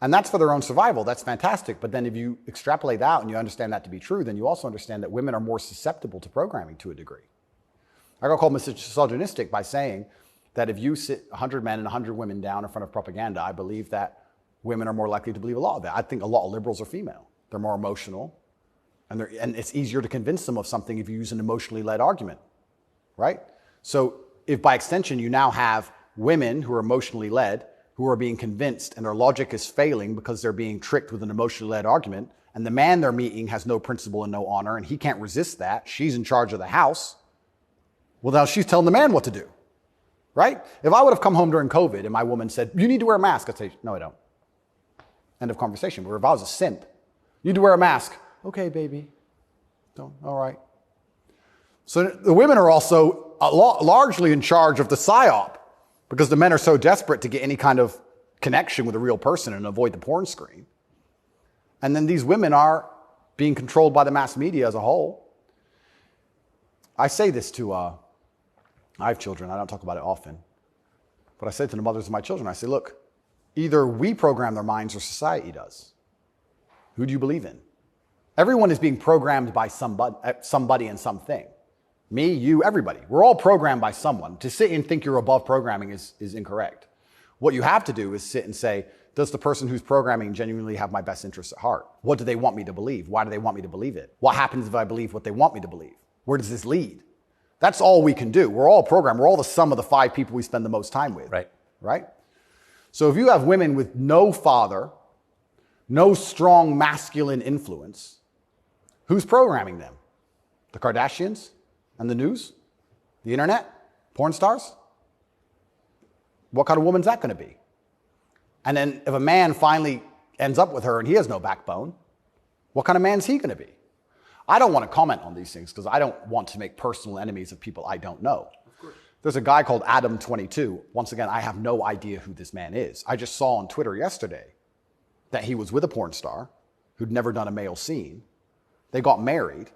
And that's for their own survival. That's fantastic. But then if you extrapolate that out and you understand that to be true, then you also understand that women are more susceptible to programming to a degree. I got called misogynistic by saying that if you sit 100 men and 100 women down in front of propaganda, I believe that women are more likely to believe a lot of that. I think a lot of liberals are female. They're more emotional, and it's easier to convince them of something if you use an emotionally led argument, right? So if by extension you now have women who are emotionally led, who are being convinced and their logic is failing because they're being tricked with an emotionally led argument, and the man they're meeting has no principle and no honor, and he can't resist that, she's in charge of the house, well, now she's telling the man what to do, right? If I would have come home during COVID and my woman said, you need to wear a mask, I'd say, no, I don't. End of conversation. But if I was a simp, you need to wear a mask. Okay, baby. Don't. All right. So the women are also largely in charge of the psyop because the men are so desperate to get any kind of connection with a real person and avoid the porn screen. And then these women are being controlled by the mass media as a whole. I say this to, I have children. I don't talk about it often. But I say to the mothers of my children, I say, look, either we program their minds or society does. Who do you believe in? Everyone is being programmed by somebody and something. Me, you, everybody. We're all programmed by someone. To sit and think you're above programming is incorrect. What you have to do is sit and say, does the person who's programming genuinely have my best interests at heart? What do they want me to believe? Why do they want me to believe it? What happens if I believe what they want me to believe? Where does this lead? That's all we can do. We're all programmed. We're all the sum of the 5 people we spend the most time with. Right? So if you have women with no father, no strong masculine influence, who's programming them? The Kardashians and the news? The internet? Porn stars? What kind of woman's that going to be? And then if a man finally ends up with her and he has no backbone, what kind of man's he going to be? I don't want to comment on these things because I don't want to make personal enemies of people I don't know. There's a guy called Adam22. Once again, I have no idea who this man is. I just saw on Twitter yesterday that he was with a porn star who'd never done a male scene. They got married,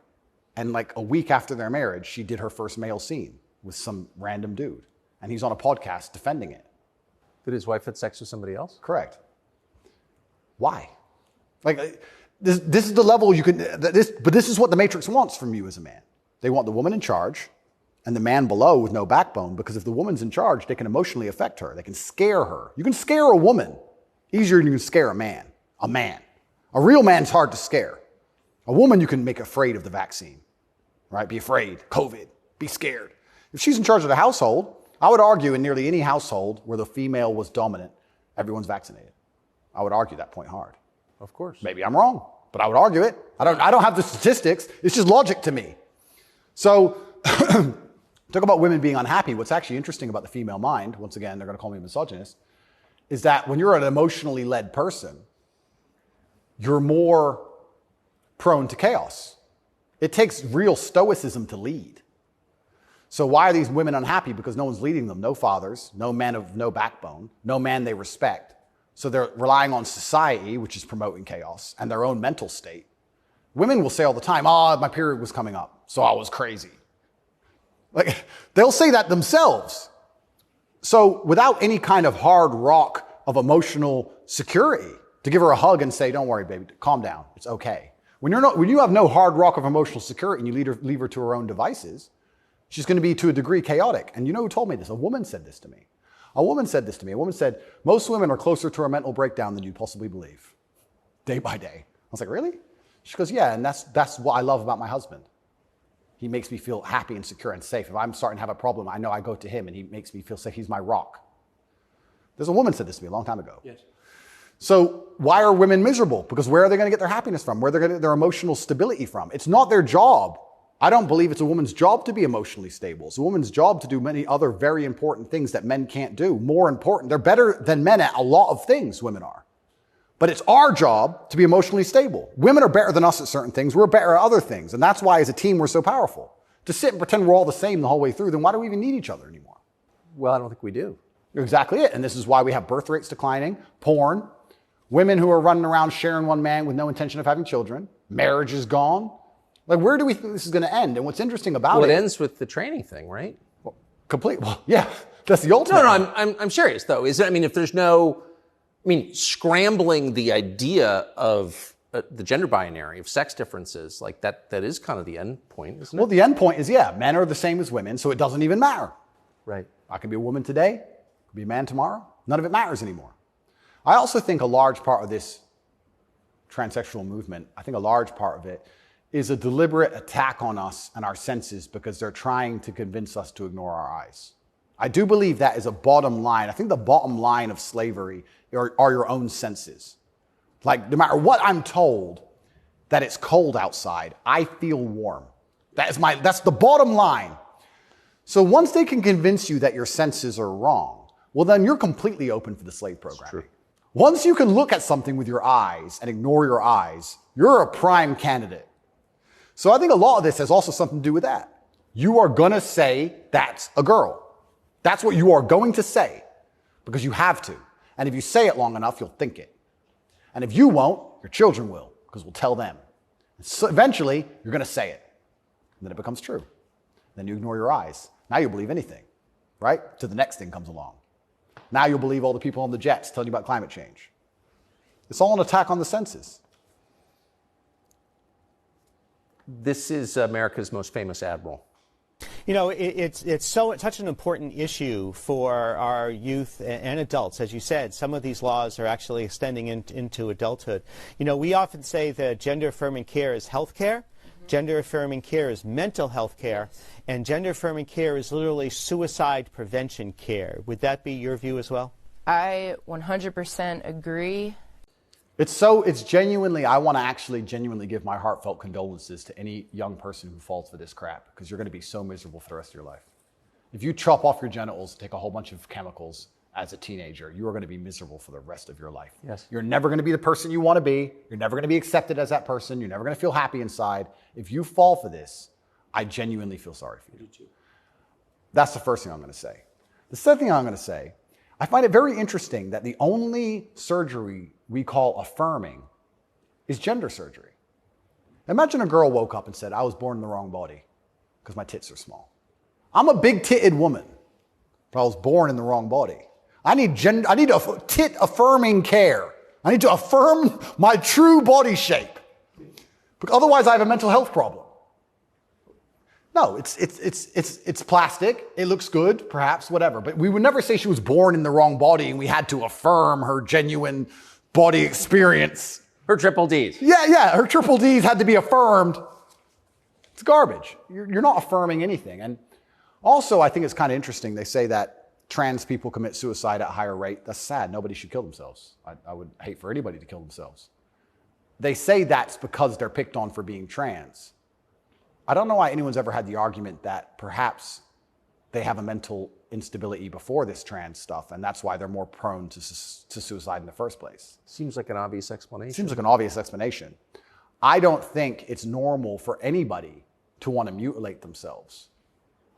and like a week after their marriage, she did her first male scene with some random dude. And he's on a podcast defending it. Did his wife have sex with somebody else? Correct. Why? Like, this is the level you can, but this is what the Matrix wants from you as a man. They want the woman in charge and the man below with no backbone, because if the woman's in charge, they can emotionally affect her. They can scare her. You can scare a woman easier than you can scare a man. A man. A real man's hard to scare. A woman you can make afraid of the vaccine, right? Be afraid. COVID. Be scared. If she's in charge of the household, I would argue in nearly any household where the female was dominant, everyone's vaccinated. I would argue that point hard. Of course. Maybe I'm wrong, but I would argue it. I don't have the statistics. It's just logic to me. So talk about women being unhappy. What's actually interesting about the female mind, once again, they're going to call me a misogynist, is that when you're an emotionally led person, you're more prone to chaos. It takes real stoicism to lead. So why are these women unhappy? Because no one's leading them. No fathers, no men of no backbone, no man they respect. So they're relying on society, which is promoting chaos, and their own mental state. Women will say all the time, my period was coming up, so I was crazy. Like, they'll say that themselves. So without any kind of hard rock of emotional security, to give her a hug and say, don't worry, baby, calm down, it's okay. When you have no hard rock of emotional security and you leave her to her own devices, she's going to be, to a degree, chaotic. And you know who told me this? A woman said this to me. A woman said, most women are closer to a mental breakdown than you possibly believe, day by day. I was like, really? She goes, yeah, and that's what I love about my husband. He makes me feel happy and secure and safe. If I'm starting to have a problem, I know I go to him and he makes me feel safe. He's my rock. There's a woman said this to me a long time ago. Yes. So why are women miserable? Because where are they going to get their happiness from? Where are they going to get their emotional stability from? It's not their job. I don't believe it's a woman's job to be emotionally stable. It's a woman's job to do many other very important things that men can't do. More important. They're better than men at a lot of things, women are. But it's our job to be emotionally stable. Women are better than us at certain things. We're better at other things. And that's why as a team we're so powerful. To sit and pretend we're all the same the whole way through, then why do we even need each other anymore? Well, I don't think we do. You're exactly it. And this is why we have birth rates declining, porn, women who are running around sharing one man with no intention of having children, marriage is gone. Like, where do we think this is going to end? And what's interesting about it ends with the training thing, right? Complete. Well, yeah, that's the ultimate. No, I'm serious though. Is it? I mean, if there's no, I mean, scrambling the idea of the gender binary of sex differences like that is kind of the end point, isn't it? Well, the end point is, yeah, men are the same as women, so it doesn't even matter. Right. I can be a woman today, I can be a man tomorrow. None of it matters anymore. I also think a large part of this transsexual movement, I think a large part of it is a deliberate attack on us and our senses because they're trying to convince us to ignore our eyes. I do believe that is a bottom line. I think the bottom line of slavery are your own senses. Like, no matter what I'm told that it's cold outside, I feel warm. That's the bottom line. So once they can convince you that your senses are wrong, well, then you're completely open for the slave program. Once you can look at something with your eyes and ignore your eyes, you're a prime candidate. So I think a lot of this has also something to do with that. You are going to say that's a girl. That's what you are going to say because you have to. And if you say it long enough, you'll think it. And if you won't, your children will because we'll tell them. So eventually, you're going to say it. And then it becomes true. Then you ignore your eyes. Now you'll believe anything, right? Till the next thing comes along. Now you'll believe all the people on the jets telling you about climate change. It's all an attack on the senses. This is America's most famous admiral. You know, it's such an important issue for our youth and adults. As you said, some of these laws are actually extending into adulthood. You know, we often say that gender-affirming care is health care. Gender-affirming care is mental health care, and gender-affirming care is literally suicide prevention care. Would that be your view as well? I 100% agree. It's genuinely, I want to actually genuinely give my heartfelt condolences to any young person who falls for this crap, because you're going to be so miserable for the rest of your life. If you chop off your genitals, take a whole bunch of chemicals as a teenager, you are going to be miserable for the rest of your life. Yes. You're never going to be the person you want to be. You're never going to be accepted as that person. You're never going to feel happy inside. If you fall for this, I genuinely feel sorry for you. That's the first thing I'm going to say. The second thing I'm going to say, I find it very interesting that the only surgery we call affirming is gender surgery. Imagine a girl woke up and said, I was born in the wrong body because my tits are small. I'm a big-titted woman, but I was born in the wrong body. I need tit-affirming care. I need to affirm my true body shape. Because otherwise I have a mental health problem. No, it's plastic. It looks good, perhaps, whatever. But we would never say she was born in the wrong body and we had to affirm her genuine body experience. Her triple Ds. Yeah, her triple Ds had to be affirmed. It's garbage. You're not affirming anything. And also, I think it's kind of interesting. They say that trans people commit suicide at a higher rate. That's sad. Nobody should kill themselves. I would hate for anybody to kill themselves. They say that's because they're picked on for being trans. I don't know why anyone's ever had the argument that perhaps they have a mental instability before this trans stuff, and that's why they're more prone to suicide in the first place. Seems like an obvious explanation. Seems like an obvious explanation. I don't think it's normal for anybody to want to mutilate themselves.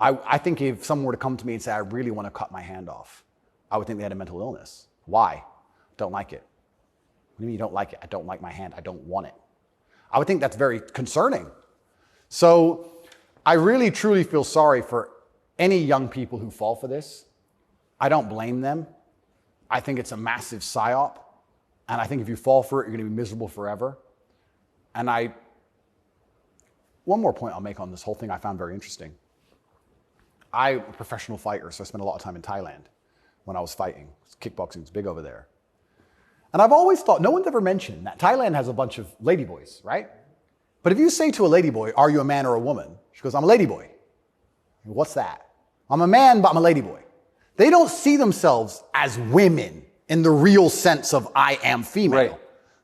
I think if someone were to come to me and say, I really want to cut my hand off, I would think they had a mental illness. Why? Don't like it. What do you mean you don't like it? I don't like my hand. I don't want it. I would think that's very concerning. So I really, truly feel sorry for any young people who fall for this. I don't blame them. I think it's a massive psyop. And I think if you fall for it, you're going to be miserable forever. And one more point I'll make on this whole thing I found very interesting. I'm a professional fighter, so I spent a lot of time in Thailand when I was fighting. Kickboxing is big over there. And I've always thought, no one's ever mentioned that Thailand has a bunch of ladyboys, right? But if you say to a ladyboy, are you a man or a woman? She goes, I'm a ladyboy. What's that? I'm a man, but I'm a ladyboy. They don't see themselves as women in the real sense of I am female. Right.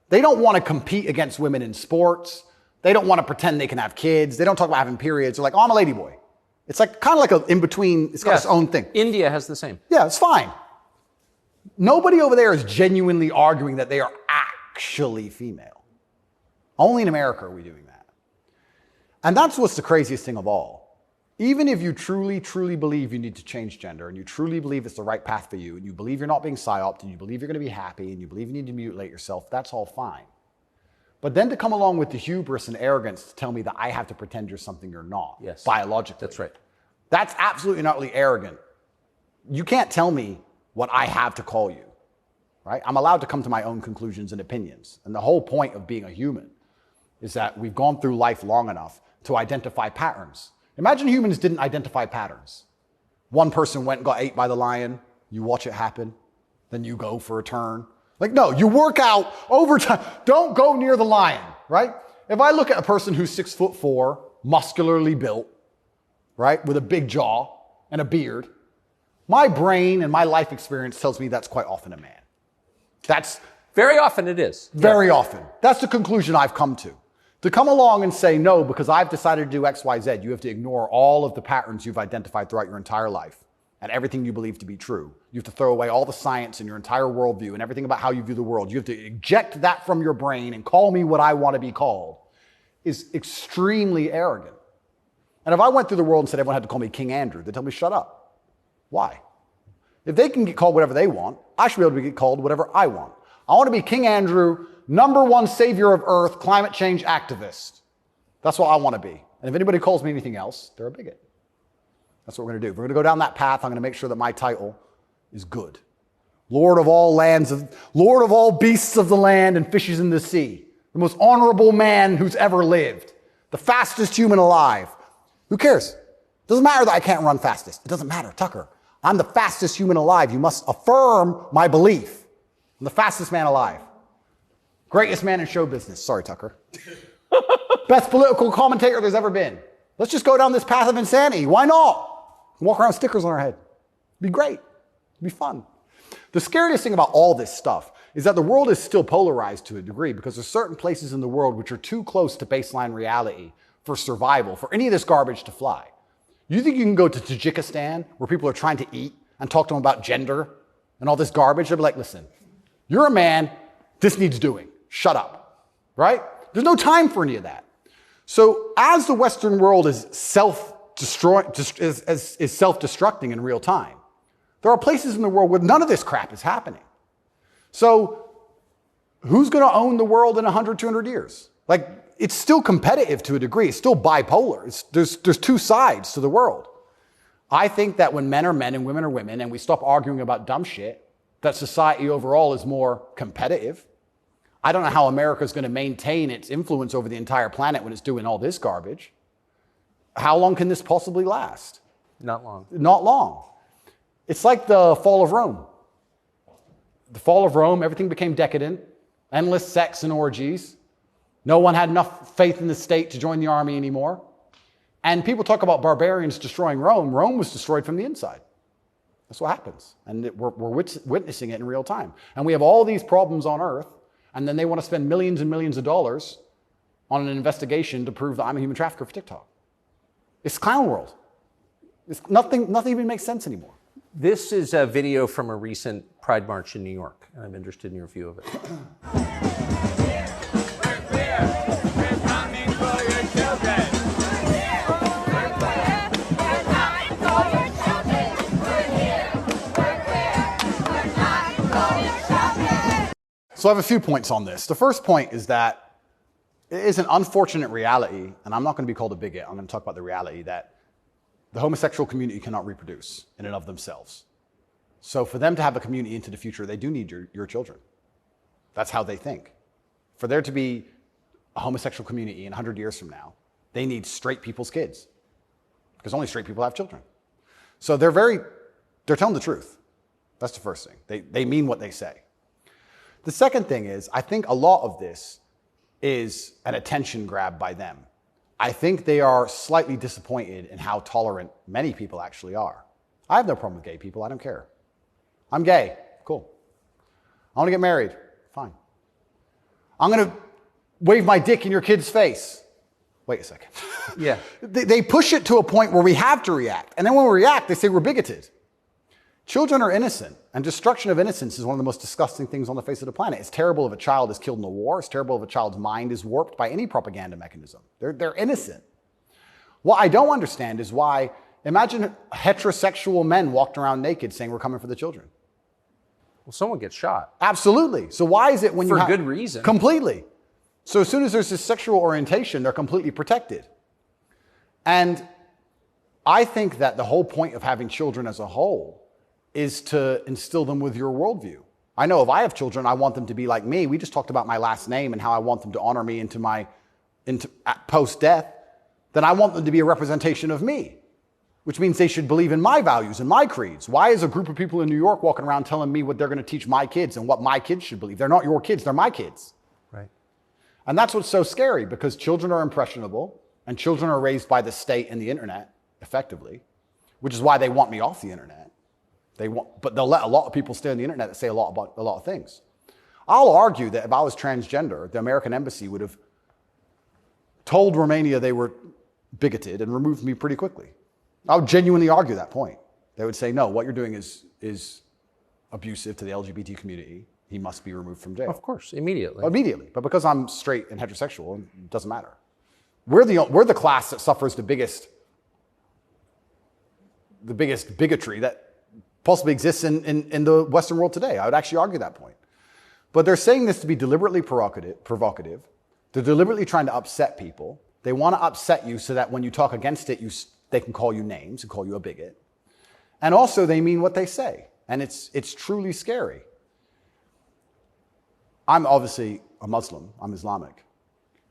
They don't want to compete against women in sports. They don't want to pretend they can have kids. They don't talk about having periods. They're like, oh, I'm a ladyboy. It's like kind of like an in-between. It's got its own thing. India has the same. Yeah, it's fine. Nobody over there is genuinely arguing that they are actually female. Only in America are we doing that. And that's what's the craziest thing of all. Even if you truly, truly believe you need to change gender, and you truly believe it's the right path for you, and you believe you're not being psyoped, and you believe you're going to be happy, and you believe you need to mutilate yourself, that's all fine. But then to come along with the hubris and arrogance to tell me that I have to pretend you're something you're not, yes, biologically. That's right. That's absolutely and utterly arrogant. You can't tell me what I have to call you, right? I'm allowed to come to my own conclusions and opinions. And the whole point of being a human is that we've gone through life long enough to identify patterns. Imagine humans didn't identify patterns. One person went and got ate by the lion. You watch it happen. Then you go for a turn. Like, no, you work out over time. Don't go near the lion, right? If I look at a person who's 6'4", muscularly built, right, with a big jaw and a beard, my brain and my life experience tells me that's quite often a man. That's very often it is. Very often. That's the conclusion I've come to. To come along and say, no, because I've decided to do X, Y, Z, you have to ignore all of the patterns you've identified throughout your entire life and everything you believe to be true. You have to throw away all the science and your entire worldview and everything about how you view the world. You have to eject that from your brain and call me what I want to be called is extremely arrogant. And if I went through the world and said everyone had to call me King Andrew, they'd tell me, shut up. Why? If they can get called whatever they want, I should be able to get called whatever I want. I want to be King Andrew, #1 savior of Earth, climate change activist. That's what I want to be. And if anybody calls me anything else, they're a bigot. That's what we're going to do. If we're going to go down that path, I'm going to make sure that my title is good. Lord of all lands, Lord of all beasts of the land and fishes in the sea. The most honorable man who's ever lived. The fastest human alive. Who cares? Doesn't matter that I can't run fastest. It doesn't matter, Tucker. I'm the fastest human alive. You must affirm my belief. I'm the fastest man alive. Greatest man in show business. Sorry, Tucker. Best political commentator there's ever been. Let's just go down this path of insanity. Why not? Walk around with stickers on our head. It'd be great. It'd be fun. The scariest thing about all this stuff is that the world is still polarized to a degree because there's certain places in the world which are too close to baseline reality for survival, for any of this garbage to fly. You think you can go to Tajikistan where people are trying to eat and talk to them about gender and all this garbage? They'll be like, listen, you're a man. This needs doing. Shut up. Right? There's no time for any of that. So as the Western world is self-destructing in real time, there are places in the world where none of this crap is happening. So who's going to own the world in 100, 200 years? Like, it's still competitive to a degree. It's still bipolar. There's two sides to the world. I think that when men are men and women are women and we stop arguing about dumb shit, that society overall is more competitive. I don't know how America's going to maintain its influence over the entire planet when it's doing all this garbage. How long can this possibly last? Not long. Not long. It's like the fall of Rome. The fall of Rome, everything became decadent, endless sex and orgies. No one had enough faith in the state to join the army anymore. And people talk about barbarians destroying Rome. Rome was destroyed from the inside. That's what happens. And we're witnessing it in real time. And we have all these problems on Earth, and then they want to spend millions and millions of dollars on an investigation to prove that I'm a human trafficker for TikTok. It's clown world. Nothing even makes sense anymore. This is a video from a recent Pride March in New York, and I'm interested in your view of it. So I have a few points on this. The first point is that it is an unfortunate reality, and I'm not going to be called a bigot. I'm going to talk about the reality that the homosexual community cannot reproduce in and of themselves. So for them to have a community into the future, they do need your children. That's how they think. For there to be a homosexual community in 100 years from now, they need straight people's kids. Because only straight people have children. So they're telling the truth. That's the first thing. They mean what they say. The second thing is, I think a lot of this is an attention grab by them. I think they are slightly disappointed in how tolerant many people actually are. I have no problem with gay people. I don't care. I'm gay. Cool. I want to get married. Fine. I'm going to wave my dick in your kid's face. Wait a second. Yeah. They push it to a point where we have to react. And then when we react, they say we're bigoted. Children are innocent, and destruction of innocence is one of the most disgusting things on the face of the planet. It's terrible if a child is killed in a war. It's terrible if a child's mind is warped by any propaganda mechanism. They're innocent. What I don't understand is why, imagine heterosexual men walked around naked saying we're coming for the children. Well, someone gets shot. Absolutely. So why is it when For good reason. Completely. So as soon as there's this sexual orientation, they're completely protected. And I think that the whole point of having children as a whole is to instill them with your worldview. I know if I have children, I want them to be like me. We just talked about my last name and how I want them to honor me into post-death. Then I want them to be a representation of me, which means they should believe in my values and my creeds. Why is a group of people in New York walking around telling me what they're going to teach my kids and what my kids should believe? They're not your kids, they're my kids. Right. And that's what's so scary, because children are impressionable and children are raised by the state and the internet, effectively, which is why they want me off the internet. But they'll let a lot of people stay on the internet that say a lot about a lot of things. I'll argue that if I was transgender, the American embassy would have told Romania they were bigoted and removed me pretty quickly. I would genuinely argue that point. They would say, no, what you're doing is abusive to the LGBT community. He must be removed from jail. Of course, immediately. Immediately. But because I'm straight and heterosexual, it doesn't matter. We're the class that suffers the biggest bigotry that possibly exists in the Western world today. I would actually argue that point. But they're saying this to be deliberately provocative. They're deliberately trying to upset people. They want to upset you so that when you talk against it, they can call you names and call you a bigot. And also they mean what they say. And it's truly scary. I'm obviously a Muslim. I'm Islamic.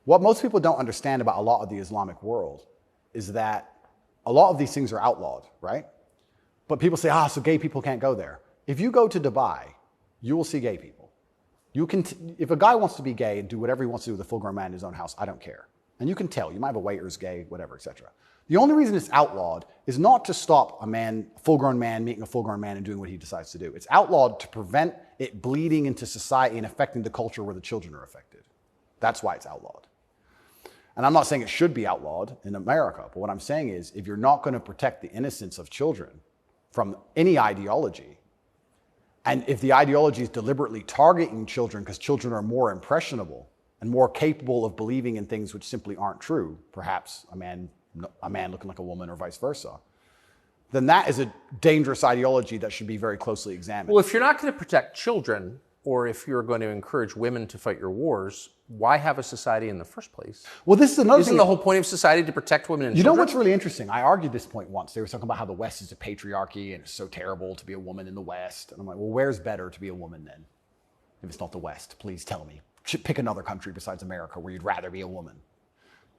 What most people don't understand about a lot of the Islamic world is that a lot of these things are outlawed, right? But people say, so gay people can't go there. If you go to Dubai, you will see gay people. If a guy wants to be gay and do whatever he wants to do with a full-grown man in his own house, I don't care. And you can tell. You might have a waiter's gay, whatever, etc. The only reason it's outlawed is not to stop a full-grown man meeting a full-grown man and doing what he decides to do. It's outlawed to prevent it bleeding into society and affecting the culture where the children are affected. That's why it's outlawed. And I'm not saying it should be outlawed in America, but what I'm saying is if you're not going to protect the innocence of children from any ideology, and if the ideology is deliberately targeting children because children are more impressionable and more capable of believing in things which simply aren't true, perhaps a man looking like a woman or vice versa, then that is a dangerous ideology that should be very closely examined. Well, if you're not going to protect children, or if you're going to encourage women to fight your wars, why have a society in the first place? Well, this is another Isn't thing. the whole point of society to protect women and You children? know what's really interesting? I argued this point once. They were talking about how the West is a patriarchy and it's so terrible to be a woman in the West. And I'm like, well, where's better to be a woman then? If it's not the West, please tell me. Pick another country besides America where you'd rather be a woman.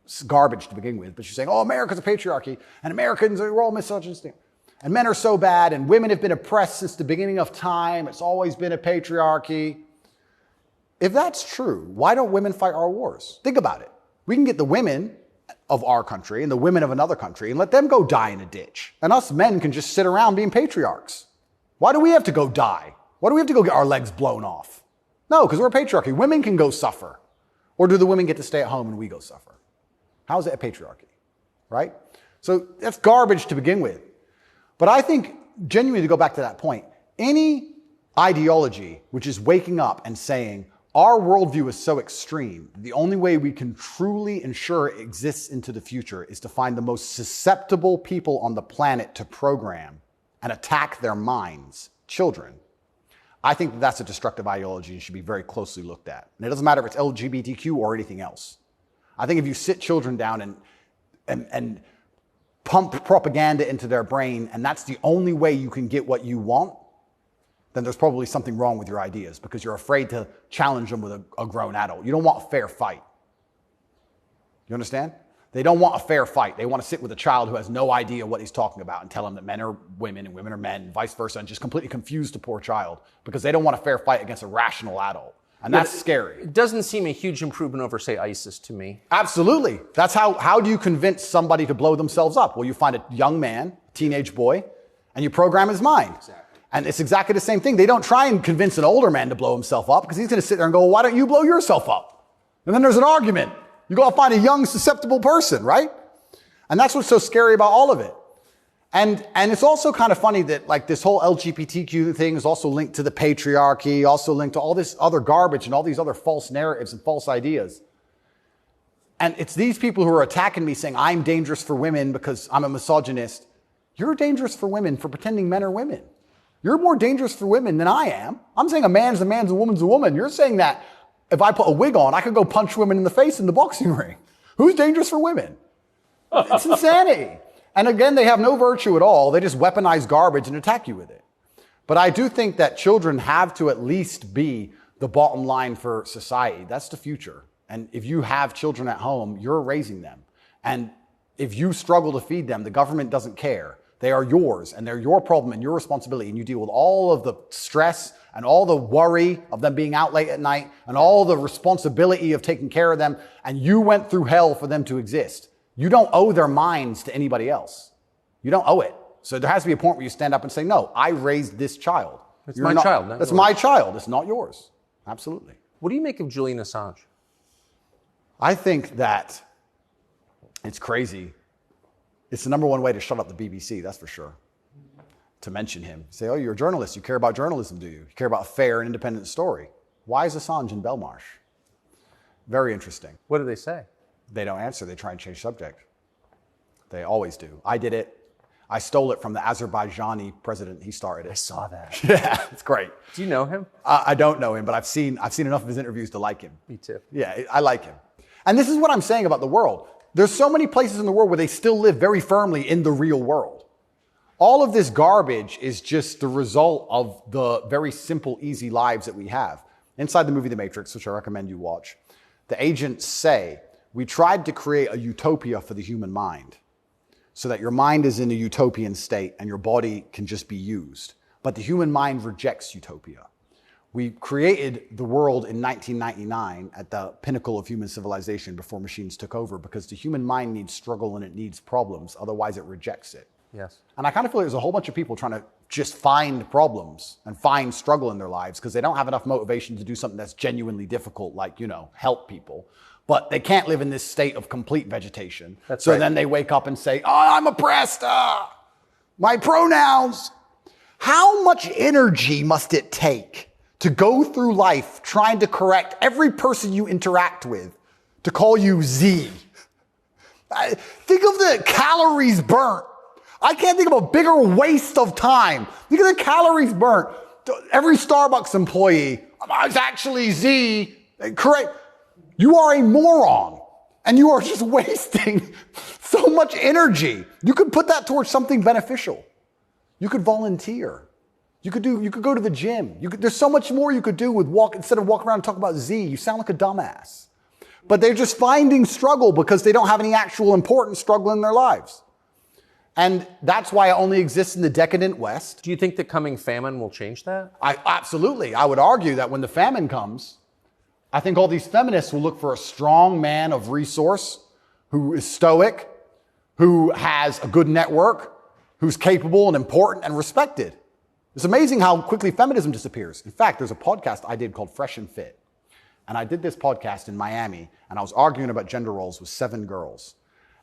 It's garbage to begin with, but she's saying, America's a patriarchy and Americans are all misogynistic. And men are so bad and women have been oppressed since the beginning of time. It's always been a patriarchy. If that's true, why don't women fight our wars? Think about it. We can get the women of our country and the women of another country and let them go die in a ditch. And us men can just sit around being patriarchs. Why do we have to go die? Why do we have to go get our legs blown off? No, because we're a patriarchy. Women can go suffer. Or do the women get to stay at home and we go suffer? How is it a patriarchy? Right? So that's garbage to begin with. But I think, genuinely to go back to that point, any ideology which is waking up and saying, our worldview is so extreme, the only way we can truly ensure it exists into the future is to find the most susceptible people on the planet to program and attack their minds, children. I think that's a destructive ideology and should be very closely looked at. And it doesn't matter if it's LGBTQ or anything else. I think if you sit children down and pump propaganda into their brain, and that's the only way you can get what you want, then there's probably something wrong with your ideas because you're afraid to challenge them with a grown adult. You don't want a fair fight. You understand? They don't want a fair fight. They want to sit with a child who has no idea what he's talking about and tell him that men are women and women are men and vice versa, and just completely confuse the poor child because they don't want a fair fight against a rational adult. And that's scary. It doesn't seem a huge improvement over, say, ISIS to me. Absolutely. That's how do you convince somebody to blow themselves up? Well, you find a young man, teenage boy, and you program his mind. Exactly. And it's exactly the same thing. They don't try and convince an older man to blow himself up because he's going to sit there and go, well, why don't you blow yourself up? And then there's an argument. You go find a young, susceptible person, right? And that's what's so scary about all of it. And it's also kind of funny that like this whole LGBTQ thing is also linked to the patriarchy, also linked to all this other garbage and all these other false narratives and false ideas. And it's these people who are attacking me saying, I'm dangerous for women because I'm a misogynist. You're dangerous for women for pretending men are women. You're more dangerous for women than I am. I'm saying a man's a man's, a woman's a woman. You're saying that if I put a wig on, I could go punch women in the face in the boxing ring. Who's dangerous for women? It's insanity. And again, they have no virtue at all. They just weaponize garbage and attack you with it. But I do think that children have to at least be the bottom line for society. That's the future. And if you have children at home, you're raising them. And if you struggle to feed them, the government doesn't care. They are yours, and they're your problem and your responsibility. And you deal with all of the stress and all the worry of them being out late at night and all the responsibility of taking care of them. And you went through hell for them to exist. You don't owe their minds to anybody else. You don't owe it. So there has to be a point where you stand up and say, no, I raised this child. It's my child, not That's yours. my child. It's not yours. Absolutely. What do you make of Julian Assange? I think that it's crazy. It's the number one way to shut up the BBC, that's for sure. To mention him. Say, oh, you're a journalist. You care about journalism, do you? You care about a fair and independent story. Why is Assange in Belmarsh? Very interesting. What do they say? They don't answer. They try and change subject. They always do. I did it. I stole it from the Azerbaijani president. He started it. I saw that. Yeah, it's great. Do you know him? I don't know him, but I've seen enough of his interviews to like him. Me too. Yeah, I like him. And this is what I'm saying about the world. There's so many places in the world where they still live very firmly in the real world. All of this garbage is just the result of the very simple, easy lives that we have. Inside the movie The Matrix, which I recommend you watch, the agents say, we tried to create a utopia for the human mind so that your mind is in a utopian state and your body can just be used. But the human mind rejects utopia. We created the world in 1999 at the pinnacle of human civilization before machines took over because the human mind needs struggle and it needs problems. Otherwise, it rejects it. Yes. And I kind of feel like there's a whole bunch of people trying to just find problems and find struggle in their lives because they don't have enough motivation to do something that's genuinely difficult, like, help people. But they can't live in this state of complete vegetation. That's so right. then they wake up and say, oh, I'm oppressed. My pronouns. How much energy must it take to go through life trying to correct every person you interact with to call you Z? Think of the calories burnt. I can't think of a bigger waste of time. Think of the calories burnt. Every Starbucks employee, it's actually Z. Correct. You are a moron. And you are just wasting so much energy. You could put that towards something beneficial. You could volunteer. You could go to the gym. There's so much more you could do with instead of walking around and talking about Z. You sound like a dumbass. But they're just finding struggle because they don't have any actual important struggle in their lives. And that's why it only exists in the decadent West. Do you think the coming famine will change that? Absolutely. I would argue that when the famine comes, I think all these feminists will look for a strong man of resource who is stoic, who has a good network, who's capable and important and respected. It's amazing how quickly feminism disappears. In fact, there's a podcast I did called Fresh and Fit. And I did this podcast in Miami, and I was arguing about gender roles with 7 girls.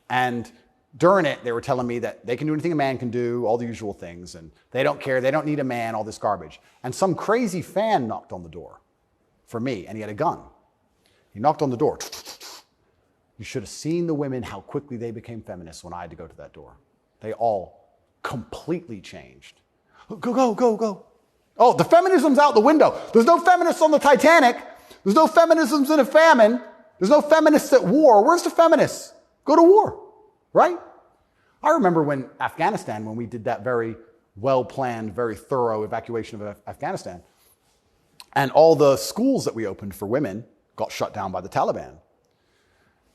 And during it, they were telling me that they can do anything a man can do, all the usual things, and they don't care, they don't need a man, all this garbage. And some crazy fan knocked on the door for me, and he had a gun. He knocked on the door. You should have seen the women, how quickly they became feminists when I had to go to that door. They all completely changed. Go. Oh, the feminism's out the window. There's no feminists on the Titanic. There's no feminisms in a famine. There's no feminists at war. Where's the feminists? Go to war, right? I remember when we did that very well-planned, very thorough evacuation of Afghanistan, and all the schools that we opened for women got shut down by the Taliban.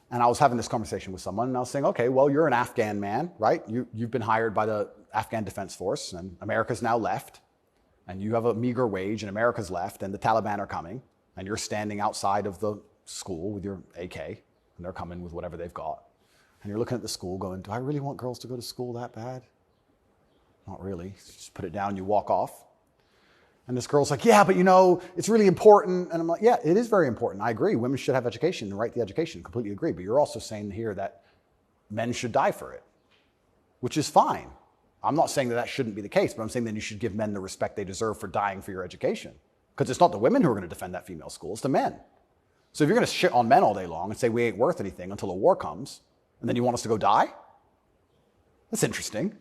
And I was having this conversation with someone, and I was saying, okay, well, you're an Afghan man, right? You've been hired by the Afghan Defense Force, and America's now left, and you have a meager wage, and America's left, and the Taliban are coming, and you're standing outside of the school with your AK, and they're coming with whatever they've got. And you're looking at the school going, do I really want girls to go to school that bad? Not really. Just put it down, you walk off. And this girl's like, yeah, but it's really important. And I'm like, yeah, it is very important. I agree. Women should have education and right to education. Completely agree. But you're also saying here that men should die for it, which is fine. I'm not saying that shouldn't be the case, but I'm saying that you should give men the respect they deserve for dying for your education. Because it's not the women who are going to defend that female school, it's the men. So if you're going to shit on men all day long and say we ain't worth anything until a war comes, and then you want us to go die? That's interesting.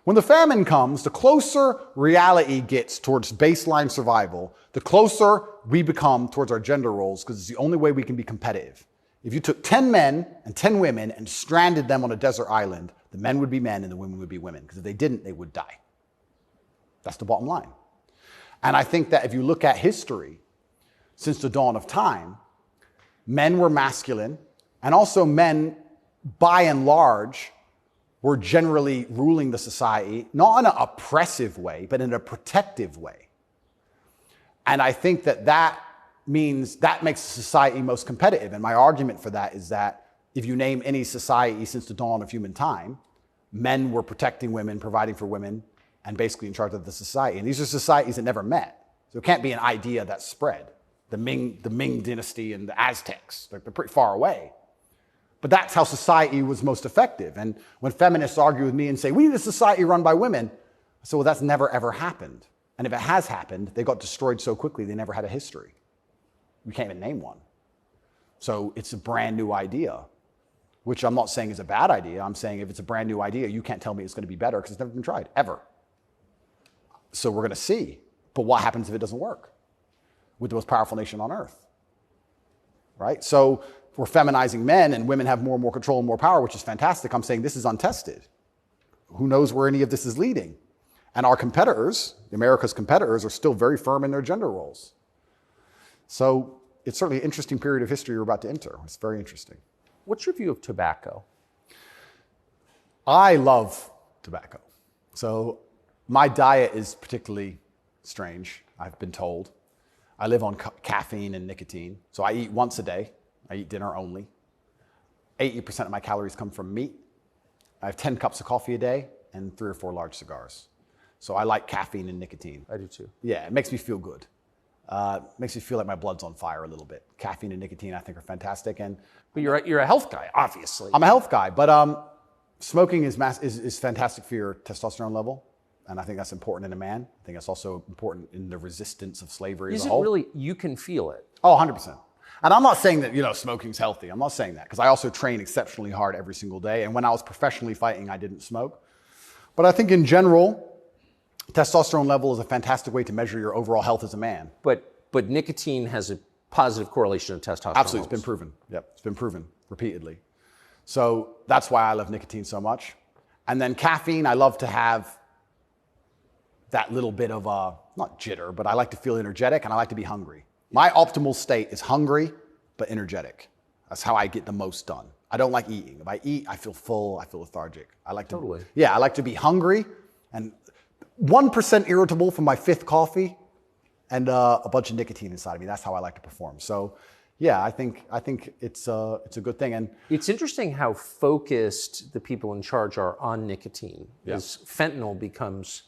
When the famine comes, the closer reality gets towards baseline survival, the closer we become towards our gender roles, because it's the only way we can be competitive. If you took 10 men and 10 women and stranded them on a desert island, the men would be men and the women would be women. Because if they didn't, they would die. That's the bottom line. And I think that if you look at history, since the dawn of time, men were masculine, and also men, by and large, were generally ruling the society, not in an oppressive way, but in a protective way. And I think that means that makes society most competitive. And my argument for that is that if you name any society since the dawn of human time, men were protecting women, providing for women, and basically in charge of the society. And these are societies that never met. So it can't be an idea that spread. The Ming dynasty and the Aztecs, they're pretty far away. But that's how society was most effective. And when feminists argue with me and say, we need a society run by women, I say, well, that's never, ever happened. And if it has happened, they got destroyed so quickly, they never had a history. We can't even name one. So it's a brand new idea, which I'm not saying is a bad idea. I'm saying if it's a brand new idea, you can't tell me it's going to be better because it's never been tried, ever. So we're going to see. But what happens if it doesn't work with the most powerful nation on earth? Right? So we're feminizing men and women have more and more control and more power, which is fantastic. I'm saying this is untested. Who knows where any of this is leading? And our competitors, America's competitors, are still very firm in their gender roles. So it's certainly an interesting period of history you're about to enter. It's very interesting. What's your view of tobacco? I love tobacco. So my diet is particularly strange, I've been told. I live on caffeine and nicotine. So I eat once a day. I eat dinner only. 80% of my calories come from meat. I have 10 cups of coffee a day and 3 or 4 large cigars. So I like caffeine and nicotine. I do too. Yeah, it makes me feel good. Makes me feel like my blood's on fire a little bit. Caffeine and nicotine, I think, are fantastic. But you're a health guy, obviously. I'm a health guy, but smoking is fantastic for your testosterone level, and I think that's important in a man. I think that's also important in the resistance of slavery as a whole. Is it really? You can feel it. Oh, 100%. And I'm not saying that, smoking's healthy. I'm not saying that, because I also train exceptionally hard every single day, and when I was professionally fighting, I didn't smoke. But I think in general, testosterone level is a fantastic way to measure your overall health as a man. But nicotine has a positive correlation of testosterone. Absolutely, levels. it's been proven. Yep, it's been proven repeatedly. So that's why I love nicotine so much. And then caffeine, I love to have that little bit of not jitter, but I like to feel energetic and I like to be hungry. My optimal state is hungry, but energetic. That's how I get the most done. I don't like eating. If I eat, I feel full, I feel lethargic. I like to, Totally. Yeah, I like to be hungry and 1% irritable from my 5th coffee and a bunch of nicotine inside of me. That's how I like to perform. So yeah, I think it's a good thing. And it's interesting how focused the people in charge are on nicotine. Yeah. As fentanyl becomes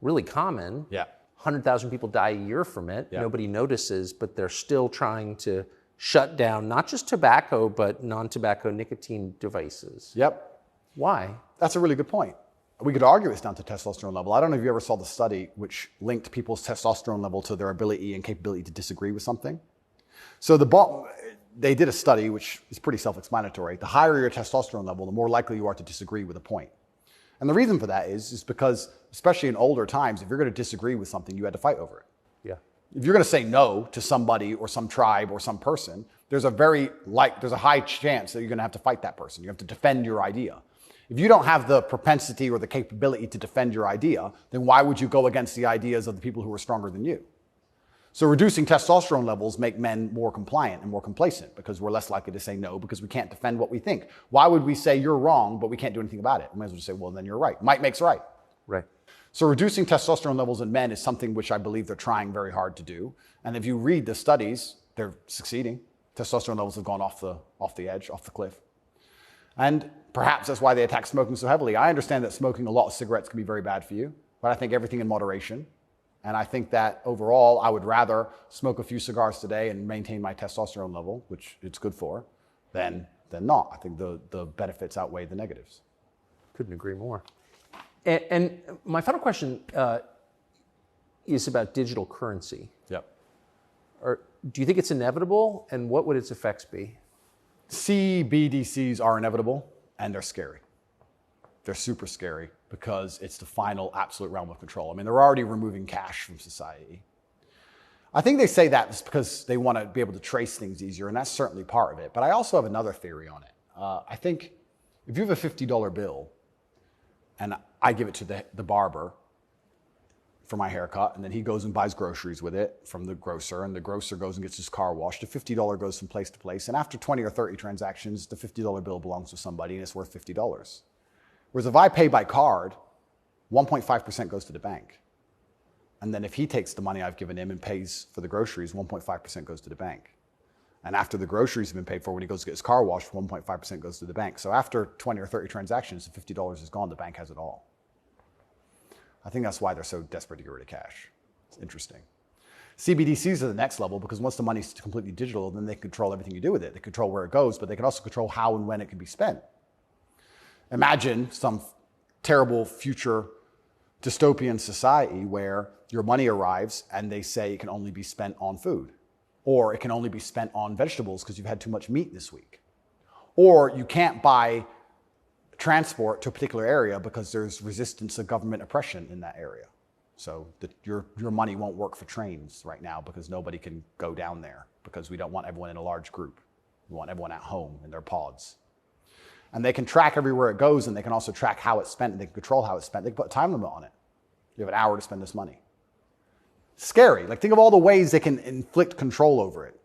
really common. Yeah. 100,000 people die a year from it. Yeah. Nobody notices, but they're still trying to shut down not just tobacco, but non-tobacco nicotine devices. Yep. Why? That's a really good point. We could argue it's down to testosterone level. I don't know if you ever saw the study which linked people's testosterone level to their ability and capability to disagree with something. So they did a study which is pretty self-explanatory. The higher your testosterone level, the more likely you are to disagree with a point. And the reason for that is because, especially in older times, if you're going to disagree with something, you had to fight over it. Yeah. If you're going to say no to somebody or some tribe or some person, there's a high chance that you're going to have to fight that person. You have to defend your idea. If you don't have the propensity or the capability to defend your idea, then why would you go against the ideas of the people who are stronger than you? So reducing testosterone levels make men more compliant and more complacent because we're less likely to say no because we can't defend what we think. Why would we say you're wrong, but we can't do anything about it? We might as well just say, well, then you're right. Might makes right. Right. So reducing testosterone levels in men is something which I believe they're trying very hard to do. And if you read the studies, they're succeeding. Testosterone levels have gone off the edge, off the cliff. And perhaps that's why they attack smoking so heavily. I understand that smoking a lot of cigarettes can be very bad for you, but I think everything in moderation. And I think that overall, I would rather smoke a few cigars today and maintain my testosterone level, which it's good for, than not. I think the benefits outweigh the negatives. Couldn't agree more. And my final question is about digital currency. Yep. Do you think it's inevitable, and what would its effects be? CBDCs are inevitable, and they're scary. They're super scary because it's the final absolute realm of control. I mean, they're already removing cash from society. I think they say that just because they want to be able to trace things easier, and that's certainly part of it. But I also have another theory on it. I think if you have a $50 bill and I give it to the barber for my haircut, and then he goes and buys groceries with it from the grocer, and the grocer goes and gets his car washed, the $50 goes from place to place, and after 20 or 30 transactions, the $50 bill belongs to somebody and it's worth $50. Whereas if I pay by card, 1.5% goes to the bank. And then if he takes the money I've given him and pays for the groceries, 1.5% goes to the bank. And after the groceries have been paid for, when he goes to get his car washed, 1.5% goes to the bank. So after 20 or 30 transactions, the $50 is gone, the bank has it all. I think that's why they're so desperate to get rid of cash. It's interesting. CBDCs are the next level because once the money's completely digital, then they control everything you do with it. They control where it goes, but they can also control how and when it can be spent. Imagine some terrible future dystopian society where your money arrives and they say it can only be spent on food, or it can only be spent on vegetables because you've had too much meat this week, or you can't buy transport to a particular area because there's resistance to government oppression in that area. So your money won't work for trains right now because nobody can go down there because we don't want everyone in a large group. We want everyone at home in their pods. And they can track everywhere it goes, and they can also track how it's spent, and they can control how it's spent. They can put a time limit on it. You have an hour to spend this money. Scary. Like, think of all the ways they can inflict control over it.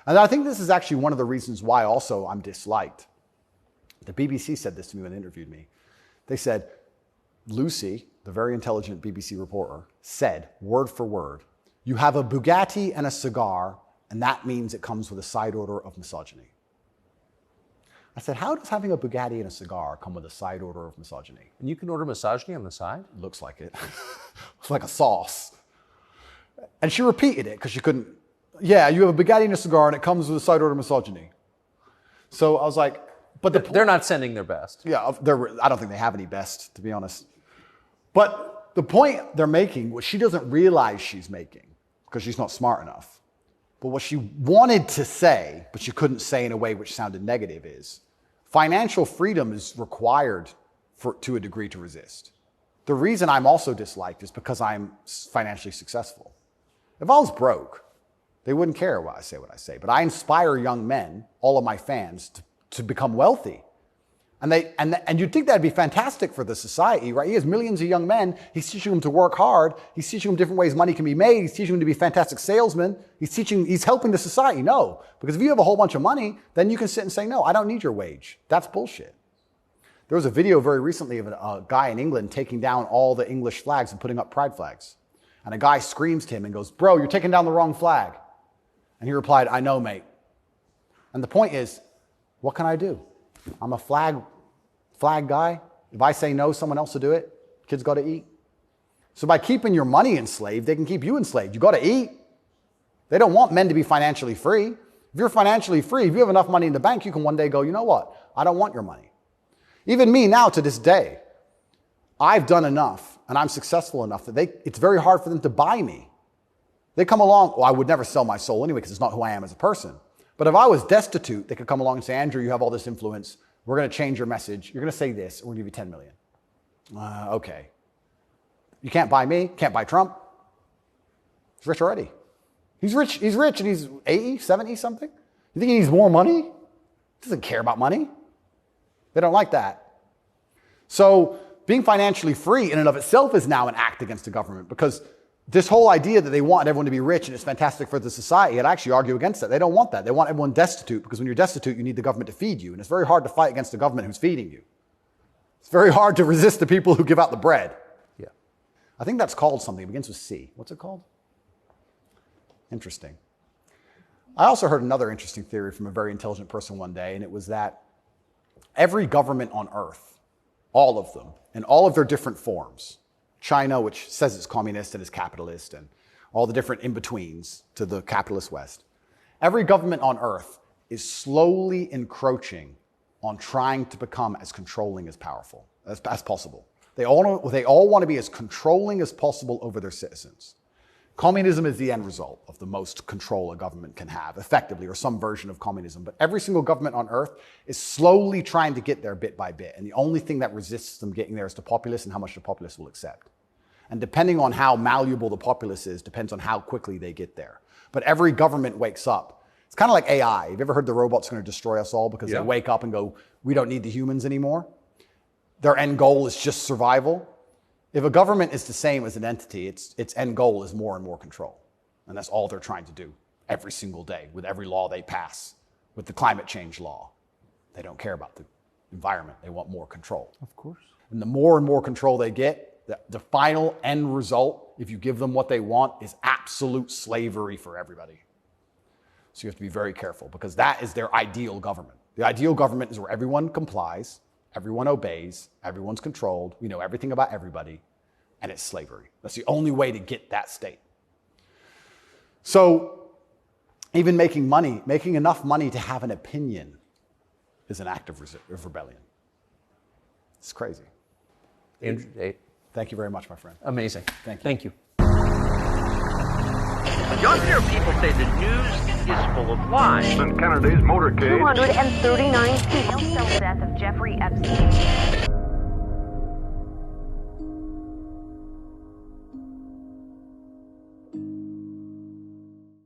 And I think this is actually one of the reasons why also I'm disliked. The BBC said this to me when they interviewed me. They said, Lucy, the very intelligent BBC reporter, said, word for word, you have a Bugatti and a cigar, and that means it comes with a side order of misogyny. I said, how does having a Bugatti and a cigar come with a side order of misogyny? And you can order misogyny on the side? Looks like it. It's like a sauce. And she repeated it because she couldn't. Yeah, you have a Bugatti and a cigar and it comes with a side order of misogyny. So I was like, but they're not sending their best. Yeah, I don't think they have any best, to be honest. But the point they're making, what she doesn't realize she's making, because she's not smart enough, but what she wanted to say, but she couldn't say in a way which sounded negative, is financial freedom is required to a degree to resist. The reason I'm also disliked is because I'm financially successful. If I was broke, they wouldn't care what I say. But I inspire young men, all of my fans, to become wealthy. And you'd think that'd be fantastic for the society, right? He has millions of young men. He's teaching them to work hard. He's teaching them different ways money can be made. He's teaching them to be fantastic salesmen. He's helping the society. No, because if you have a whole bunch of money, then you can sit and say, no, I don't need your wage. That's bullshit. There was a video very recently of a guy in England taking down all the English flags and putting up pride flags. And a guy screams to him and goes, bro, you're taking down the wrong flag. And he replied, I know, mate. And the point is, what can I do? I'm a flag guy. If I say no, someone else will do it. Kids got to eat. So by keeping your money enslaved, they can keep you enslaved. You got to eat. They don't want men to be financially free. If you're financially free, if you have enough money in the bank, you can one day go, you know what? I don't want your money. Even me now to this day, I've done enough and I'm successful enough that it's very hard for them to buy me. They come along, well, I would never sell my soul anyway because it's not who I am as a person. But if I was destitute, they could come along and say, Andrew, you have all this influence. We're going to change your message. You're going to say this. We're going to give you 10 million. Okay. You can't buy me. Can't buy Trump. He's rich already. He's rich. He's rich and he's 80, 70 something. You think he needs more money? He doesn't care about money. They don't like that. So being financially free in and of itself is now an act against the government, because this whole idea that they want everyone to be rich and it's fantastic for the society, I'd actually argue against that. They don't want that. They want everyone destitute, because when you're destitute, you need the government to feed you. And it's very hard to fight against the government who's feeding you. It's very hard to resist the people who give out the bread. Yeah. I think that's called something. It begins with C. What's it called? Interesting. I also heard another interesting theory from a very intelligent person one day, and it was that every government on earth, all of them, in all of their different forms, China, which says it's communist and is capitalist, and all the different in-betweens to the capitalist West. Every government on earth is slowly encroaching on trying to become as controlling as powerful as possible. They all want to be as controlling as possible over their citizens. Communism is the end result of the most control a government can have, effectively, or some version of communism. But every single government on earth is slowly trying to get there bit by bit. And the only thing that resists them getting there is the populace and how much the populace will accept. And depending on how malleable the populace is, depends on how quickly they get there. But every government wakes up. It's kind of like AI. Have you ever heard the robot's going to destroy us all because they wake up and go, we don't need the humans anymore? Their end goal is just survival. If a government is the same as an entity, its end goal is more and more control. And that's all they're trying to do every single day with every law they pass, with the climate change law. They don't care about the environment. They want more control. Of course. And the more and more control they get, the final end result, if you give them what they want, is absolute slavery for everybody. So you have to be very careful because that is their ideal government. The ideal government is where everyone complies, everyone obeys, everyone's controlled, we know everything about everybody, and it's slavery. That's the only way to get that state. So even making money, making enough money to have an opinion is an act of rebellion. It's crazy. Andrew Tate. Thank you very much, my friend. Amazing. Thank you. Thank you. Younger people say the news is full of lies. Kennedy's motorcade. 239 people. Death of Jeffrey Epstein.